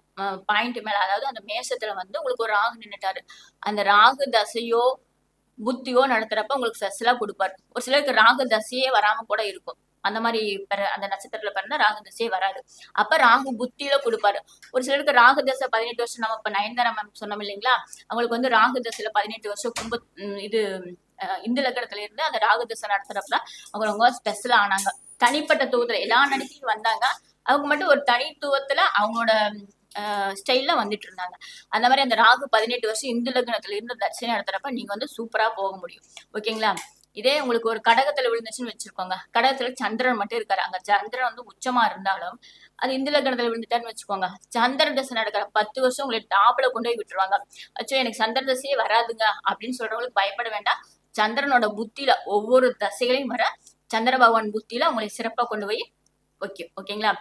பாயிண்ட் மேல, அதாவது அந்த மேசத்துல வந்து உங்களுக்கு ஒரு ராகு நின்னுட்டாரு, அந்த ராகு தசையோ புத்தியோ நடத்துறப்ப உங்களுக்கு ஸ்பெஷலா கொடுப்பாரு. ஒரு சிலருக்கு ராகு தசையே வராம கூட இருக்கும். அந்த மாதிரி அந்த நட்சத்திரத்துல பிறந்தா ராகு தசையே வராது. அப்ப ராகு புத்தியில கொடுப்பாரு. ஒரு சிலருக்கு ராகு தசை 18 வருஷம், நம்ம இப்ப நயன்தாரா மேம் சொன்னோம் இல்லைங்களா, அவங்களுக்கு வந்து ராகு தசையில 18 வருஷம் இது இந்து லக்னத்துல இருந்து அந்த ராகு தசை நடத்துறப்ப அவங்க ரொம்ப ஸ்பெஷலா ஆனாங்க. தனிப்பட்ட தூவத்துல எல்லா நடிகையும் வந்தாங்க, அவங்க மட்டும் ஒரு தனித்துவத்துல அவங்களோட ஸ்டைல்ல வந்துட்டு இருந்தாங்க. அந்த மாதிரி அந்த ராகு 18 வருஷம் இந்து லக்னத்துல இருந்து தரிசனம் நடத்துறப்ப நீங்க வந்து சூப்பரா போக முடியும். ஓகேங்களா? இதே உங்களுக்கு ஒரு கடகத்துல விழுந்துச்சுன்னு வச்சிருக்கோங்க, கடகத்துல சந்திரன் மட்டும் இருக்காரு, அங்க சந்திரன் வந்து உச்சமா இருந்தாலும் அது இந்து லக்னத்துல விழுந்துட்டான்னு வச்சுக்கோங்க, சந்திர தசை நடக்கிற 10 வருஷம் உங்களுக்கு டாப்ல கொண்டு போய் விட்டுருவாங்க. அச்சோ எனக்கு சந்திர தசையே வராதுங்க அப்படின்னு சொல்றவங்களுக்கு பயப்பட வேண்டாம். சந்திரனோட புத்தியில ஒவ்வொரு தசைகளையும் வர சந்திர பகவான் புத்தியில உங்களை சிறப்பா கொண்டு போய் ஓகேங்களா?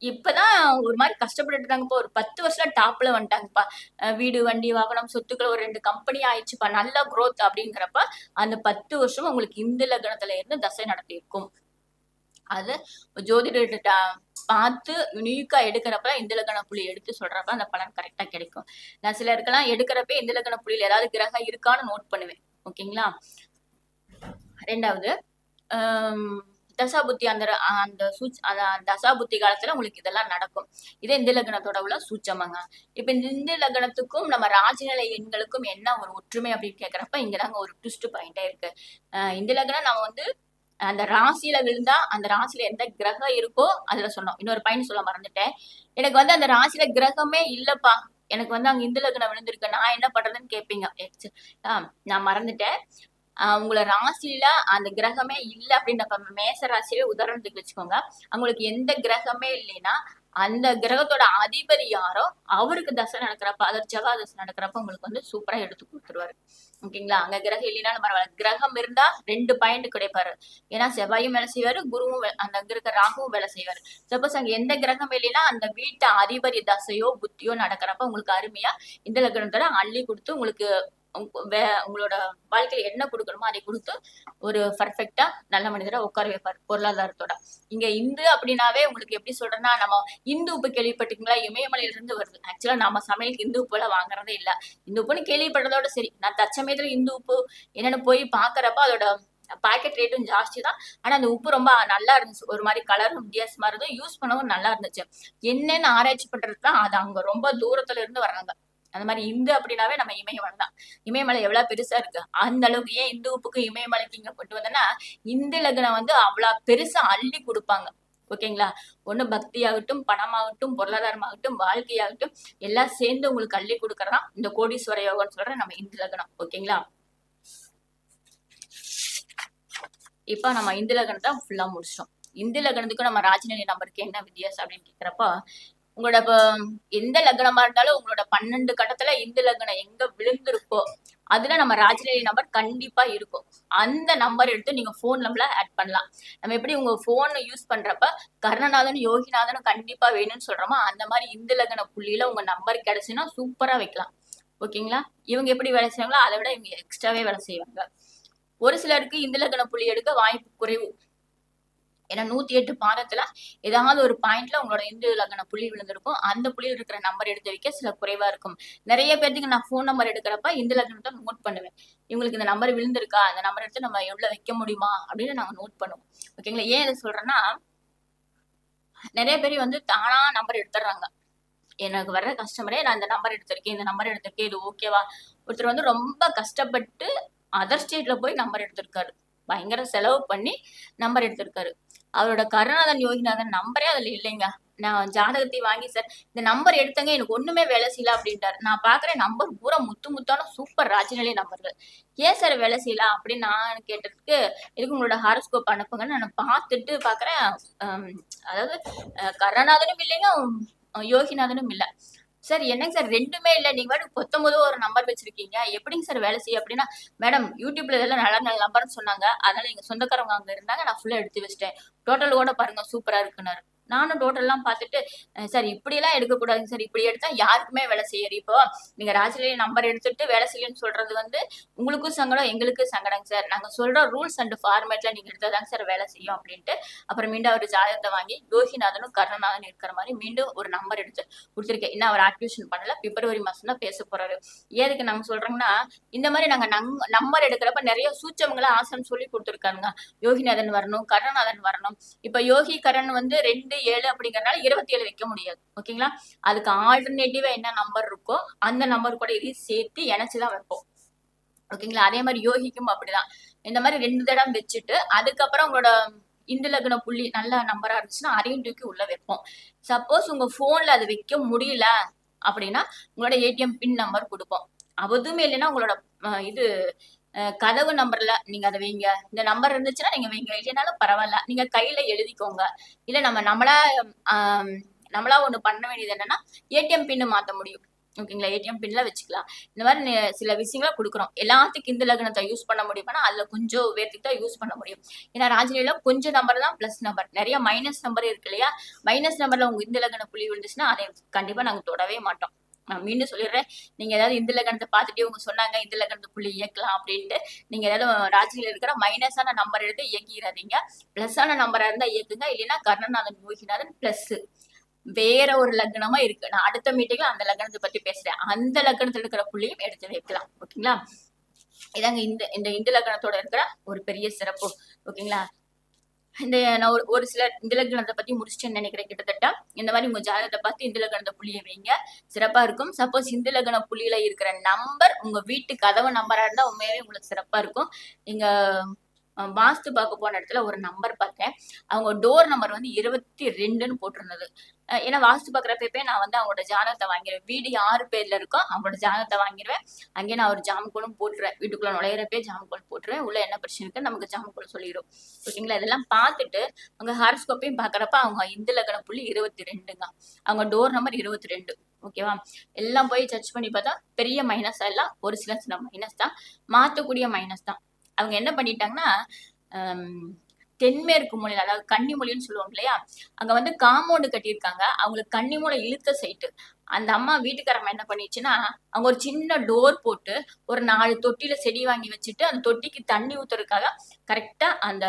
இப்பதான் ஒரு மாதிரி கஷ்டப்பட்டு இருக்காங்கப்பா, ஒரு 10 வருஷம் டாப்ல வந்துட்டாங்கப்பா, வீடு வண்டி வாகனம் சொத்துக்கள் ஒரு 2 கம்பெனி ஆயிடுச்சுப்பா, நல்ல growth அப்படிங்கிறப்ப அந்த 10 வருஷம் உங்களுக்கு இந்த லக்னத்துல இருந்து தசை நடத்திருக்கும். அது ஜோதிடர்கிட்ட பார்த்து யூனிக்கா எடுக்கிறப்ப இந்த லக்ன புள்ளி எடுத்து சொல்றப்ப அந்த பலன் கரெக்டா கிடைக்கும். நான் சிலருக்கெல்லாம் எடுக்கிறப்ப இந்த லக்ன புள்ளியில ஏதாவது கிரகம் இருக்கான்னு நோட் பண்ணுவேன். ஓகேங்களா? ரெண்டாவது தசாபுத்தி, அந்த தசாபுத்தி காலத்துல உங்களுக்கு இதெல்லாம் நடக்கும். இதே இந்த லக்னத்தோட உள்ள சூட்சமாங்க. இப்ப இந்த லக்னத்துக்கும் நம்ம ராஜநிலை எண்களுக்கும் என்ன ஒரு ஒற்றுமை அப்படின்னு கேக்குறப்ப இங்கதாங்க ஒரு ட்விஸ்ட் பாயிண்டே இருக்கு. இந்த லக்னம் நம்ம வந்து அந்த ராசியில விழுந்தா அந்த ராசியில எந்த கிரகம் இருக்கோ அதுல சொன்னோம். இன்னொரு பாயிண்ட் சொல்ல மறந்துட்டேன், எனக்கு வந்து அந்த ராசியில கிரகமே இல்லப்பா, எனக்கு வந்து அங்க இந்த லக்னம் விழுந்திருக்கு, நான் என்ன பண்றதுன்னு கேட்பீங்க. நான் மறந்துட்டேன், உங்களை ராசியில அந்த கிரகமே இல்லை அப்படின்னு மேச ராசியில உதாரணத்துக்கு வச்சுக்கோங்க, அவங்களுக்கு எந்த கிரகமே இல்லைன்னா அந்த கிரகத்தோட அதிபதி யாரோ அவருக்கு தசை நடக்கிறப்ப, அதாவது செவ்வாய் தசை நடக்கிறப்ப உங்களுக்கு வந்து சூப்பரா எடுத்து கொடுத்துருவாரு. ஓகேங்களா? அங்க கிரகம் இல்லைனாலும் பரவாயில்ல, கிரகம் இருந்தா 2 பாயிண்ட் கிடைப்பாரு. ஏன்னா செவ்வாயும் வேலை செய்வாரு, குருவும் அந்த அங்க இருக்க ராகுவும் வேலை செய்வாரு. சப்போஸ் அங்க எந்த கிரகம் இல்லைன்னா அந்த வீட்டு அதிபதி தசையோ புத்தியோ நடக்கிறப்ப உங்களுக்கு அருமையா இந்த லக்னத்தோட அள்ளி கொடுத்து உங்களுக்கு உங்களோட வாழ்க்கையில என்ன கொடுக்கணுமோ அதை கொடுத்து ஒரு பர்ஃபெக்டா நல்ல மனிதரை உட்கார வைப்பார் பொருளாதாரத்தோட. இங்க இந்து அப்படின்னாவே உங்களுக்கு எப்படி சொல்றேன்னா, நம்ம இந்து உப்பு கேள்விப்பட்டிருக்கீங்களா? இமயமலையில இருந்து வருது. ஆக்சுவலா நம்ம சமையலுக்கு இந்து உப்பு எல்லாம் வாங்குறதே இல்ல. இந்து உப்புன்னு கேள்விப்பட்டதோட சரி, நான் தச்சமயத்துல இந்து உப்பு என்னன்னு போய் பாக்குறப்ப அதோட பாக்கெட் ரேட்டும் ஜாஸ்தி தான், ஆனா அந்த உப்பு ரொம்ப நல்லா இருந்துச்சு, ஒரு மாதிரி கலரும் வித்தியாசமா இருந்தும், யூஸ் பண்ணவும் நல்லா இருந்துச்சு. என்னன்னு ஆராய்ச்சி பண்றதுதான் அது அங்க ரொம்ப தூரத்துல இருந்து வர்றாங்க. அந்த மாதிரி இந்து அப்படின்னாவே நம்ம இமயமலை தான். இமயமலை எவ்வளவு பெருசா இருக்கு, அந்த அளவுக்கு ஏன் இந்து உப்புக்கு இமயமலைக்கு இங்க கொண்டு வந்தேன்னா, இந்த லக்னம் வந்து அவ்வளவு பெருசா அள்ளி கொடுப்பாங்க. ஓகேங்களா? ஒண்ணு பக்தியாகட்டும், பணமாகட்டும், பொருளாதாரமாகட்டும், வாழ்க்கையாகட்டும் எல்லாம் சேர்ந்து உங்களுக்கு அள்ளி கொடுக்கறதா இந்த கோடீஸ்வர யோகம்னு சொல்ற நம்ம இந்த லக்னம். ஓகேங்களா? இப்ப நம்ம இந்த லக்னத்தை ஃபுல்லா முடிச்சிட்டோம். இந்த லக்னத்துக்கும் நம்ம ராஜநிலை நம்பருக்கு என்ன வித்தியாசம் அப்படின்னு கேக்குறப்ப, உங்களோட எந்த லக்னமா இருந்தாலும் உங்களோட 12 கட்டத்துல இந்த லக்னம் எங்க விழுந்திருக்கோ அதுல நம்ம ராஜநிலை நம்பர் கண்டிப்பா இருக்கும். அந்த நம்பர் எடுத்து நீங்க போன் நம்பர்ல ஆட் பண்ணலாம். நம்ம எப்படி உங்க போன் யூஸ் பண்றப்ப கர்ணநாதன் யோகிநாதன் கண்டிப்பா வேணும்னு சொல்றோமோ, அந்த மாதிரி இந்த லக்ன புள்ளியில உங்க நம்பர் கிடைச்சுன்னா சூப்பரா வைக்கலாம். ஓகேங்களா? இவங்க எப்படி வேலை செய்வாங்களோ அதை விட இவங்க எக்ஸ்ட்ராவே வேலை செய்வாங்க. ஒரு சிலருக்கு இந்த லக்ன புள்ளி எடுக்க வாய்ப்பு குறைவு. ஏன்னா 108 பாதத்துல ஏதாவது ஒரு பாயிண்ட்ல உங்களோட இந்து லக்ன புள்ளி விழுந்திருக்கும். அந்த புள்ளியில் இருக்கிற நம்பர் எடுத்து வைக்க சில குறைவா இருக்கும். நிறைய பேருக்கு நான் ஃபோன் நம்பர் எடுக்கிறப்ப இந்து லக்னத்தை நோட் பண்ணுவேன். இவங்களுக்கு இந்த நம்பர் விழுந்திருக்கா, அந்த நம்பர் எடுத்து நம்ம எவ்வளவு வைக்க முடியுமா அப்படின்னு நாங்க நோட் பண்ணுவோம். ஓகேங்களா? ஏன் இதை சொல்றேன்னா, நிறைய பேர் வந்து தானா நம்பர் எடுத்துடுறாங்க. எனக்கு வர்ற கஸ்டமரே நான் இந்த நம்பர் எடுத்திருக்கேன், இந்த நம்பர் எடுத்திருக்கேன், இது ஓகேவா. ஒருத்தர் வந்து ரொம்ப கஷ்டப்பட்டு அதர் ஸ்டேட்ல போய் நம்பர் எடுத்திருக்காரு, பயங்கர செலவு பண்ணி நம்பர் எடுத்திருக்காரு. அவரோட கருணாதன் யோகிநாதன் நம்பரே அதுல இல்லைங்க. நான் ஜாதகத்தை வாங்கி சார் இந்த நம்பர் எடுத்தங்க, எனக்கு ஒண்ணுமே வேலை செய்யல அப்படின்ட்டாரு. நான் பாக்குறேன் நம்பர் பூரா முத்து முத்தான சூப்பர் ராஜநிலை நம்பர்கள். ஏன் சார் வேலை செய்யல அப்படின்னு நான் கேட்டதுக்கு, இதுக்கு உங்களோட ஹாரோஸ்கோப் அனுப்புங்கன்னு நான் பார்த்துட்டு பாக்குறேன். அதாவது கருணாதனும் இல்லைங்க, யோகிநாதனும் இல்ல. சார் என்னங்க சார் ரெண்டுமே இல்ல, நீங்க பாட்டு 19 ஒரு நம்பர் வச்சிருக்கீங்க, எப்படிங்க சார் வேலை செய்ய அப்படின்னா, மேடம் யூடியூப்ல இதெல்லாம் நல்ல நல்ல நம்பர்னு சொன்னாங்க, அதனால எங்க சொந்தக்காரங்க அங்க இருந்தாங்க, நான் ஃபுல்லா எடுத்து வச்சிட்டேன், டோட்டல் கூட பாருங்க சூப்பரா இருக்குன்னாரு. நானும் டோட்டல் எல்லாம் பார்த்துட்டு, சார் இப்படி எல்லாம் எடுக்கக்கூடாதுங்க சார், இப்படி எடுத்தா யாருக்குமே வேலை செய்யாது. இப்போ நீங்க ராஜநிலை நம்பர் எடுத்துட்டு வேலை செய்யணும்னு சொல்றது வந்து உங்களுக்கும் சங்கடம் எங்களுக்கும் சங்கடம் சார். நாங்க சொல்ற ரூல்ஸ் அண்ட் ஃபார்மேட்ல நீங்க எடுத்தாதாங்க சார் வேலை செய்யும் அப்படின்ட்டு, அப்புறம் மீண்டும் அவர் ஜாதகத்தை வாங்கி யோகிநாதனும் கருணாதனும் இருக்கிற மாதிரி மீண்டும் ஒரு நம்பர் எடுத்து கொடுத்துருக்கேன். இன்னும் அவர் ஆக்டிவேஷன் பண்ணல, பிப்ரவரி மாசம் தான் பேச போறாரு. ஏதுக்கு நாங்க சொல்றோம்னா, இந்த மாதிரி நாங்க நம்பர் எடுக்கிறப்ப நிறைய சூச்சவங்களை ஆசனம் சொல்லி கொடுத்துருக்காங்க. யோகிநாதன் வரணும், கருணாதன் வரணும். இப்ப யோகி கரண் வந்து 2, 7 அப்படிங்கறதுனால 27 வைக்க முடியாது. ஓகேங்களா? அதுக்கு ஆல்டர்னேட்டிவா என்ன நம்பர் இருக்கோ அந்த நம்பர் கூட இதையும் சேர்த்து இணைச்சுதான் வைப்போம். ஓகேங்களா? அதே மாதிரி யோகிக்கும் அப்படிதான். இந்த மாதிரி 2 தடவை வச்சுட்டு அதுக்கப்புறம் உங்களோட இந்து லக்ன புள்ளி நல்ல நம்பரா இருந்துச்சுன்னா அதையும் தூக்கி உள்ள வைப்போம். சப்போஸ் உங்க போன்ல அது வைக்க முடியல அப்படின்னா உங்களோட ஏடிஎம் பின் நம்பர் கொடுப்போம். அதுவுமே இல்லைன்னா உங்களோட இது கதவு நம்பர்ல நீங்க அதை வைங்க. இந்த நம்பர் இருந்துச்சுன்னா நீங்க வைங்க, இல்லைனாலும் பரவாயில்ல, நீங்க கையில எழுதிக்கோங்க. இல்ல நம்மளா ஒண்ணு பண்ண வேண்டியது என்னன்னா, ஏடிஎம் பின்னு மாத்த முடியும். ஓகேங்களா? ஏடிஎம் பின்ல வச்சுக்கலாம். இந்த மாதிரி சில விஷயங்களை கொடுக்குறோம். எல்லாத்துக்கும் இந்த லக்னத்தை யூஸ் பண்ண முடியும்னா அதுல கொஞ்சம் பேர்த்துக்கு தான் யூஸ் பண்ண முடியும். ஏன்னா ராஜநிலையில கொஞ்சம் நம்பர் தான் பிளஸ் நம்பர், நிறைய மைனஸ் நம்பர் இருக்கு இல்லையா? மைனஸ் நம்பர்ல உங்க இந்த லக்ன புள்ளி விழுந்துச்சுன்னா அதை கண்டிப்பா நாங்க தொடவே மாட்டோம். நான் மீண்டும் சொல்லிடுறேன், நீங்க ஏதாவது இந்த லக்னத்தை பார்த்துட்டு இவங்க சொன்னாங்க இந்த லக்னத்தை புள்ளி இயக்கலாம் அப்படின்ட்டு நீங்க ஏதாவது ராசியில இருக்கிற மைனஸான நம்பர் எடுத்து இயக்கிடாதீங்க. பிளஸ்ஸான நம்பரா இருந்தா இயக்குங்க. இல்லைன்னா கருணாநாதன் யோகிநாதன் பிளஸ் வேற ஒரு லக்னமா இருக்கு, நான் அடுத்த மீட்டிங்ல அந்த லக்னத்தை பத்தி பேசுறேன், அந்த லக்னத்துல இருக்கிற புள்ளியும் எடுத்து வைக்கலாம். ஓகேங்களா? இதாங்க இந்த இந்து லக்னத்தோட இருக்கிற ஒரு பெரிய சிறப்பு. ஓகேங்களா? நான் ஒரு சில இந்த லக்னத்தை பத்தி முடிச்சுட்டேன்னு நினைக்கிறேன். கிட்டத்தட்ட இந்த மாதிரி உங்க ஜாதகத்தை பார்த்து இந்த லக்னத்தை புள்ளிய வைங்க, சிறப்பா இருக்கும். சப்போஸ் இந்த லக்ன புள்ளியில இருக்கிற நம்பர் உங்க வீட்டு கதவு நம்பரா இருந்தா உண்மையாவே உங்களுக்கு சிறப்பா இருக்கும். நீங்க வாஸ்து பார்க்க போன இடத்துல ஒரு நம்பர் பார்த்தேன், அவங்க டோர் நம்பர் வந்து 22ன்னு போட்டிருந்தது. ஏன்னா வாஸ்து பார்க்குறப்பே நான் வந்து அவங்களோட ஜாதகத்தை வாங்கிடுவேன். வீடு யாரு பேர்ல இருக்கோ அவங்களோட ஜாதகத்தை வாங்கிடுவேன். அங்கே நான் ஒரு ஜாமக்கோலும் போட்டுருவேன். வீட்டுக்குள்ள நுழையிறப்பே ஜாமக்கோல் போட்டுருவேன். உள்ள என்ன பிரச்சனை இருக்கு நமக்கு ஜாமக்கோல் சொல்லிடும். ஓகேங்களா? இதெல்லாம் பார்த்துட்டு அவங்க ஹாரோஸ்கோப்பையும் பார்க்குறப்ப அவங்க இந்து லக்ன புள்ளி 22ங்க, அவங்க டோர் நம்பர் 22. ஓகேவா? எல்லாம் போய் சர்ச் பண்ணி பார்த்தா பெரிய மைனஸ் எல்லாம் ஒரு சில மைனஸ் தான், மாற்றக்கூடிய மைனஸ் தான். அவங்க என்ன பண்ணிட்டாங்கன்னா, தென்மேற்கு மூலையில, அதாவது கன்னிமூலைன்னு சொல்லுவாங்க இல்லையா, அங்க வந்து காம்பவுண்டு கட்டியிருக்காங்க. அவங்களுக்கு கன்னிமூலை இழுத்த சைட்டு. அந்த அம்மா வீட்டுக்காரம்மா என்ன பண்ணிடுச்சுன்னா, அவங்க ஒரு சின்ன டோர் போட்டு ஒரு 4 தொட்டியில செடி வாங்கி வச்சுட்டு அந்த தொட்டிக்கு தண்ணி ஊத்துறதுக்காக கரெக்டா அந்த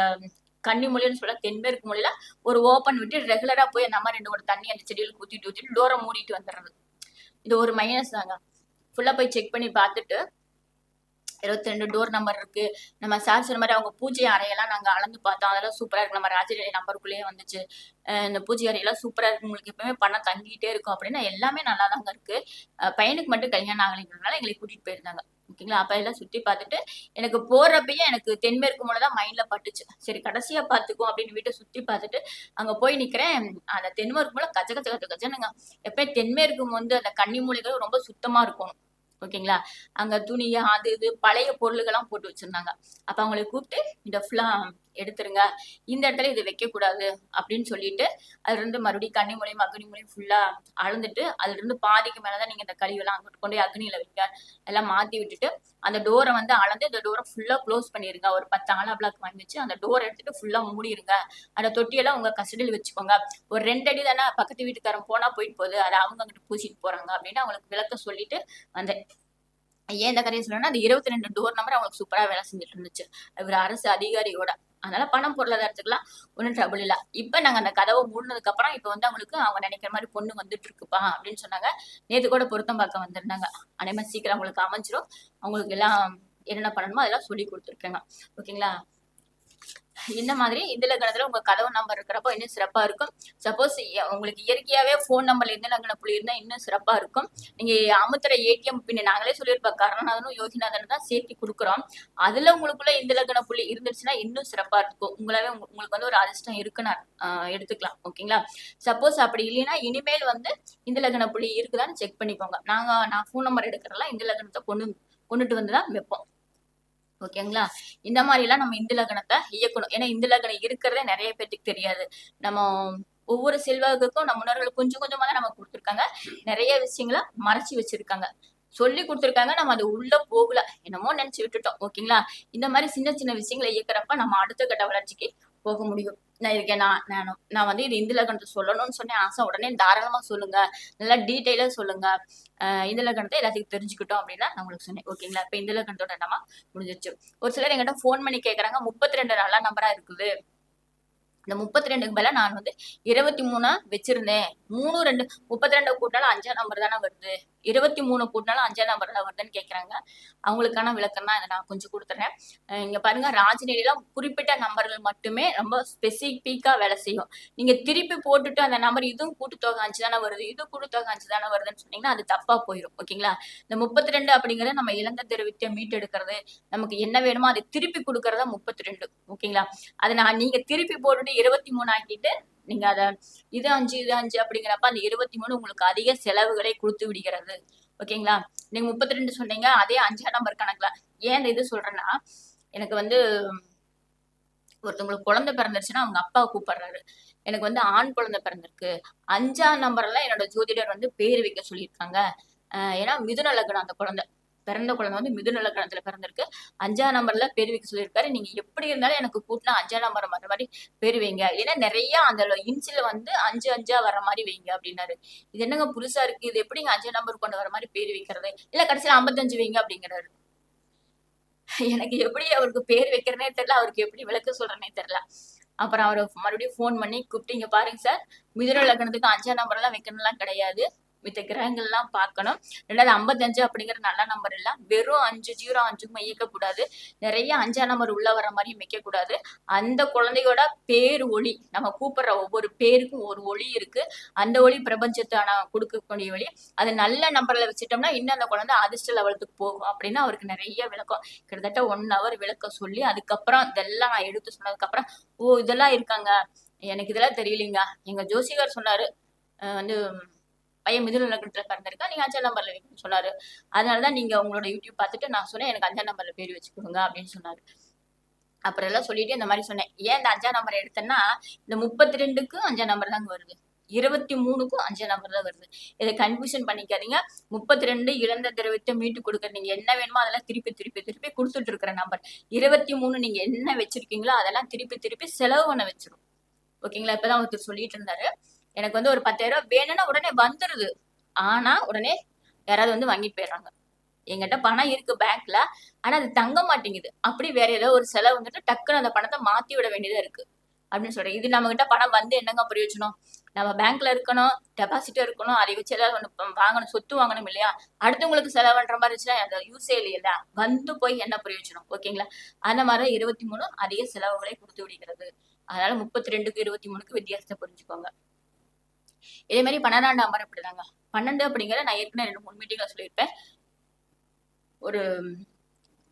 கன்னிமூலைன்னு சொல்ல தென்மேற்கு மூலையில ஒரு ஓப்பன் விட்டு ரெகுலரா போய் அந்த அம்மா 2 ஒரு தண்ணி அந்த செடிகளுக்கு ஊத்திட்டு டோரை மூடிட்டு வந்துடுறது. இது ஒரு மைனஸ் தாங்க. ஃபுல்லா போய் செக் பண்ணி பார்த்துட்டு 22 டோர் நம்பர் இருக்கு. நம்ம சார் சொன்ன மாதிரி அவங்க பூஜை அறையெல்லாம் நாங்க அளந்து பார்த்தோம், அதெல்லாம் சூப்பரா இருக்கு. நம்ம ராஜநிலை நம்பருக்குள்ளேயே வந்துச்சு. இந்த பூஜை அறையெல்லாம் சூப்பரா இருக்கு, உங்களுக்கு எப்பவுமே பணம் தங்கிட்டே இருக்கும் அப்படின்னா எல்லாமே நல்லா தாங்க இருக்கு. பையனுக்கு மட்டும் கல்யாணம் ஆகலைங்கிறதுனால எங்களை கூட்டிட்டு போயிருந்தாங்க. ஓகேங்களா? அப்ப எல்லாம் சுத்தி பார்த்துட்டு எனக்கு போறப்பயே எனக்கு தென்மேற்கு மூலைதான் மைண்ட்ல பட்டுச்சு. சரி கடைசியா பாத்துக்குவோம் அப்படின்னு வீட்டை சுத்தி பார்த்துட்டு அங்க போய் நிக்கிறேன். அந்த தென்மேற்கு மூலை கச்ச கச்ச கச்ச கச்சனுங்க. எப்பயும் தென்மேற்கு வந்து அந்த கன்னி மூலைகள் ரொம்ப சுத்தமா இருக்கணும். ஓகேங்களா? அங்க துணி அது இது பழைய பொருள்கள்லாம் போட்டு வச்சிருந்தாங்க. அப்ப அவங்களை கூப்பிட்டு இத ஃபுல்லா எடுத்துருங்க, இந்த இடத்துல இது வைக்க கூடாது அப்படின்னு சொல்லிட்டு அதுல இருந்து மறுபடியும் கன்னிமூலையும் அக்னிமூலையும் ஃபுல்லா அளந்துட்டு அதுல இருந்து பாதிக்கு மேலதான் நீங்க இந்த கழிவெல்லாம் அங்கிட்டு கொண்டு போய் அக்னியில வைக்க எல்லாம் மாத்தி விட்டுட்டு அந்த டோரை வந்து அளந்து இந்த டோரை ஃபுல்லா க்ளோஸ் பண்ணிருங்க. ஒரு 10 ஆலா பிளாக் வாங்கி வச்சு அந்த டோரை எடுத்துட்டு ஃபுல்லா மூடிருங்க. அந்த தொட்டியெல்லாம் உங்க கஸ்டடியில் வச்சுக்கோங்க. ஒரு 2 அடி தானே, பக்கத்து வீட்டுக்காரன் போனா போயிட்டு போகுது, அதை அவங்க அங்கிட்டு பூசிட்டு போறாங்க அப்படின்னு அவங்களுக்கு விளக்க சொல்லிட்டு வந்தேன். ஏன் இந்த கதையை சொல்லணும்னா அந்த 22 டோர் நம்பர் அவங்களுக்கு சூப்பரா வேலை செஞ்சுட்டு இருந்துச்சு. இவர் அரசு அதிகாரியோட. அதனால பணம் பொருளாதாரத்துக்குலாம் ஒன்றும் ட்ரபிள் இல்ல. இப்ப நாங்க அந்த கதவை மூடினதுக்கு அப்புறம் இப்ப வந்து அவங்களுக்கு அவங்க நினைக்கிற மாதிரி பொண்ணு வந்துட்டு இருக்குப்பா அப்படின்னு சொன்னாங்க. நேத்து கூட பொருத்தம் பார்க்க வந்திருந்தாங்க. அதே மாதிரி சீக்கிரம் அவங்களுக்கு அமைஞ்சிரும். அவங்களுக்கு எல்லாம் என்னென்ன பண்ணணுமோ அதெல்லாம் சொல்லி கொடுத்துருக்கேங்க. ஓகேங்களா? இந்த மாதிரி இந்த லக்னத்துல உங்க கதவு நம்பர் இருக்கிறப்போ இன்னும் சிறப்பா இருக்கும். சப்போஸ் உங்களுக்கு இயற்கையாவே போன் நம்பர்ல எந்த லக்ன புள்ளி இருந்தா இன்னும் சிறப்பா இருக்கும். நீங்க அமுத்துற ஏடிஎம் பின் நாங்களே சொல்லியிருப்போம், கருணாநாதனும் யோகிநாதனும் தான் சேர்த்து கொடுக்குறோம். அதுல உங்களுக்குள்ள இந்த லக்ன புள்ளி இருந்துச்சுன்னா இன்னும் சிறப்பா இருக்கும். உங்களுக்கு வந்து ஒரு அதிர்ஷ்டம் இருக்குன்னு எடுத்துக்கலாம். ஓகேங்களா? சப்போஸ் அப்படி இல்லைன்னா இனிமேல் வந்து இந்த லக்ன புள்ளி இருக்குதான்னு செக் பண்ணிக்கோங்க. நான் போன் நம்பர் எடுக்கிறதெல்லாம் இந்த லக்னத்தை கொண்டுட்டு வந்துதான் வைப்போம். ஓகேங்களா? இந்த மாதிரி எல்லாம் நம்ம இந்து லக்னத்தை இயக்கணும். ஏன்னா இந்து லக்னம் இருக்கிறதே நிறைய பேருக்கு தெரியாது. நம்ம ஒவ்வொரு செல்வாக்குக்கும் நம்ம முன்னோர்கள் கொஞ்சம் கொஞ்சமா தான் நமக்கு கொடுத்துருக்காங்க. நிறைய விஷயங்களை மறைச்சு வச்சிருக்காங்க, சொல்லி கொடுத்துருக்காங்க. நம்ம அது உள்ள போகல, என்னமோ நினைச்சு விட்டுட்டோம். ஓகேங்களா? இந்த மாதிரி சின்ன சின்ன விஷயங்களை இயக்கிறப்ப நம்ம அடுத்த கட்ட வளர்ச்சிக்கு போக முடியும். நான் இருக்கேன். நான் வந்து இது இந்து லக்னத்தை சொல்லணும்னு சொன்னேன் ஆசை. உடனே தாராளமா சொல்லுங்க, நல்லா டீட்டெயிலா சொல்லுங்க. இந்த லக்னத்தை எல்லாத்துக்கும் தெரிஞ்சுக்கிட்டோம் அப்படின்னா நான் உங்களுக்கு சொன்னேன். ஓகேங்களா? இப்ப இந்த லக்னத்தோட நம்ம முடிஞ்சிருச்சு. ஒரு சிலர் என்கிட்ட போன் பண்ணி கேக்குறாங்க, 32 நல்ல நம்பரா இருக்குது. இந்த 32க்கு மேல நான் வந்து 23 வச்சிருந்தேன். 3 2 32 கூட்டினாலும் 5ஆம் நம்பர் தானே வருது, 23 கூட்டினாலும் 5ஆம் நம்பர் தான் வருதுன்னு கேட்கறாங்க. அவங்களுக்கான விளக்கம் தான் இதை நான் கொஞ்சம் கொடுத்துறேன். இங்க பாருங்க, ராஜநிலையெல்லாம் குறிப்பிட்ட நம்பர்கள் மட்டுமே ரொம்ப ஸ்பெசிபிக்கா வேலை செய்யும். நீங்க திருப்பி போட்டுட்டு அந்த நம்பர் இதுவும் கூட்டுத்தொகை 5 தானே வருது, இது கூட்டுத்தொகை 5 தானே வருதுன்னு சொன்னீங்கன்னா அது தப்பா போயிடும். ஓகேங்களா? இந்த 32 அப்படிங்கறது நம்ம இழந்த திருவித்தை மீட்டு எடுக்கிறது, நமக்கு என்ன வேணுமோ அதை திருப்பி கொடுக்கறதா 32. ஓகேங்களா? அதை நீங்க திருப்பி போட்டுட்டு 23 ஆக்கிட்டு நீங்க அத இது 5 இது 5 அப்படிங்கிறப்ப அந்த 23 உங்களுக்கு அதிக செலவுகளை கொடுத்து விடுகிறது. ஓகேங்களா? நீங்க 32 சொன்னீங்க, அதே 5ஆம் நம்பர் கணக்குல. ஏன் இந்த இது சொல்றேன்னா, எனக்கு வந்து ஒருத்தவங்களுக்கு குழந்தை பிறந்துருச்சுன்னா அவங்க அப்பா கூப்பிடுறாரு. எனக்கு வந்து ஆண் குழந்தை பிறந்திருக்கு. 5ஆம் நம்பர்ல என்னோட ஜோதிடர் வந்து பேர் வைக்க சொல்லியிருக்காங்க. ஏன்னா மிதுன லக்னம் அந்த குழந்தை பிறந்த குழந்தை வந்து மிதுன லக்னத்துல பிறந்திருக்கு. 5ஆம் நம்பர்ல பேர் வைக்க சொல்லியிருக்காரு. நீங்க எப்படி இருந்தாலும் எனக்கு கூட்டினா 5ஆம் நம்பர் வர மாதிரி பேர் வைங்க. ஏன்னா நிறைய அந்த இன்ச்சில வந்து 5 5 வர மாதிரி வைங்க அப்படின்னாரு. இது என்னங்க புதுசா இருக்கு, இது எப்படிங்க 5ஆம் நம்பர் கொண்டு வர மாதிரி பேர் வைக்கிறது? இல்ல கடைசியில 55 வைங்க அப்படிங்கிறாரு. எனக்கு எப்படி அவருக்கு பேர் வைக்கிறனே தெரியல, அவருக்கு எப்படி விளக்க சொல்றேனே தெரியல. அப்புறம் அவர் மறுபடியும் போன் பண்ணி கூப்பிட்டு, இங்க பாருங்க சார், மிதுன லக்னத்துக்கு 5ஆம் நம்பர் எல்லாம் வைக்கணும்லாம் கிடையாது, மித்த கிரகங்கள் எல்லாம் பார்க்கணும். 55 அப்படிங்கிற நல்ல நம்பர் எல்லாம் வெறும் 5 0 5 இயக்கக்கூடாது. நிறைய 5ஆம் நம்பர் உள்ள வர மாதிரி வைக்க கூடாது. அந்த குழந்தையோட பேர் ஒளி, நம்ம கூப்பிடுற ஒவ்வொரு பேருக்கும் ஒரு ஒளி இருக்கு. அந்த ஒளி பிரபஞ்சத்தான கொடுக்கக்கூடிய ஒளி. அது நல்ல நம்பர்ல வச்சுட்டோம்னா இன்னும் அந்த குழந்தை அதிர்ஷ்ட லெவலுக்கு போகும் அப்படின்னு அவருக்கு நிறைய விளக்கம், கிட்டத்தட்ட 1 hour விளக்கம் சொல்லி, அதுக்கப்புறம் இதெல்லாம் நான் எடுத்து சொன்னதுக்கு அப்புறம், ஓ இதெல்லாம் இருக்காங்க, எனக்கு இதெல்லாம் தெரியலீங்க. எங்க ஜோசிகர் சொன்னாரு, வந்து பையன் மிதுன லக்னத்துல பிறந்திருக்கா, நீங்க 5ஆம் நம்பர்ல வைக்கணும்னு சொன்னாரு. அதனாலதான் நீங்க உங்களோட யூடியூப் பார்த்துட்டு நான் சொன்னேன், எனக்கு 5ஆம் நம்பர்ல பேர் வச்சு கொடுங்க அப்படின்னு சொன்னாரு. அப்புறம் எல்லாம் சொல்லிட்டு இந்த மாதிரி சொன்னேன். ஏன் இந்த 5ஆம் நம்பர் எடுத்தேன்னா, இந்த 32க்கு 5ஆம் நம்பர் தாங்க வருது, 23க்கும் 5ஆம் நம்பர் தான் வருது. இதை கன்ஃபியூஷன் பண்ணிக்காதீங்க. 32 இழந்த திரவியத்தை மீட்டு கொடுக்குற, நீங்க என்ன வேணுமோ அதெல்லாம் திருப்பி திருப்பி திருப்பி கொடுத்துட்டு இருக்கிற நம்பர். 23 நீங்க என்ன வச்சிருக்கீங்களோ அதெல்லாம் திருப்பி திருப்பி செலவு பண்ண வச்சிரும். ஓகேங்களா? இப்பதான் ஒருத்தர் சொல்லிட்டு இருந்தாரு, எனக்கு வந்து ஒரு 10,000 வேணும்னா உடனே வந்துருது, ஆனா உடனே யாராவது வந்து வாங்கிட்டு போயிடுறாங்க. என்கிட்ட பணம் இருக்கு பேங்க்ல, ஆனா அது தங்க மாட்டேங்குது. அப்படி வேற ஏதோ ஒரு செலவு வந்துட்டு டக்குன்னு அந்த பணத்தை மாத்தி விட வேண்டியதா இருக்கு அப்படின்னு சொல்றேன். இது நம்ம கிட்ட பணம் வந்து என்னங்க பிரயோஜனம்? நம்ம பேங்க்ல இருக்கணும், டெபாசிட் இருக்கணும், அதை வச்சு ஏதாவது ஒண்ணு வாங்கணும், சொத்து வாங்கணும் இல்லையா? அடுத்தவங்களுக்கு செலவு பண்ற மாதிரி இருந்துச்சுன்னா அந்த யூஸே இல்லையில, வந்து போய் என்ன பிரயோஜனம்? ஓகேங்களா? அந்த மாதிரி 23 அதிக செலவுகளை கொடுத்து விடுகிறது. அதனால 32க்கு 23க்கு வித்தியாசத்தை புரிஞ்சுக்கோங்க. இதே மாதிரி 12ஆம் நம்பர் அப்படிதாங்க. 12 அப்படிங்கிறத நான் ஏற்கனவே 2-3 மீட்டிங்ல சொல்லியிருப்பேன். ஒரு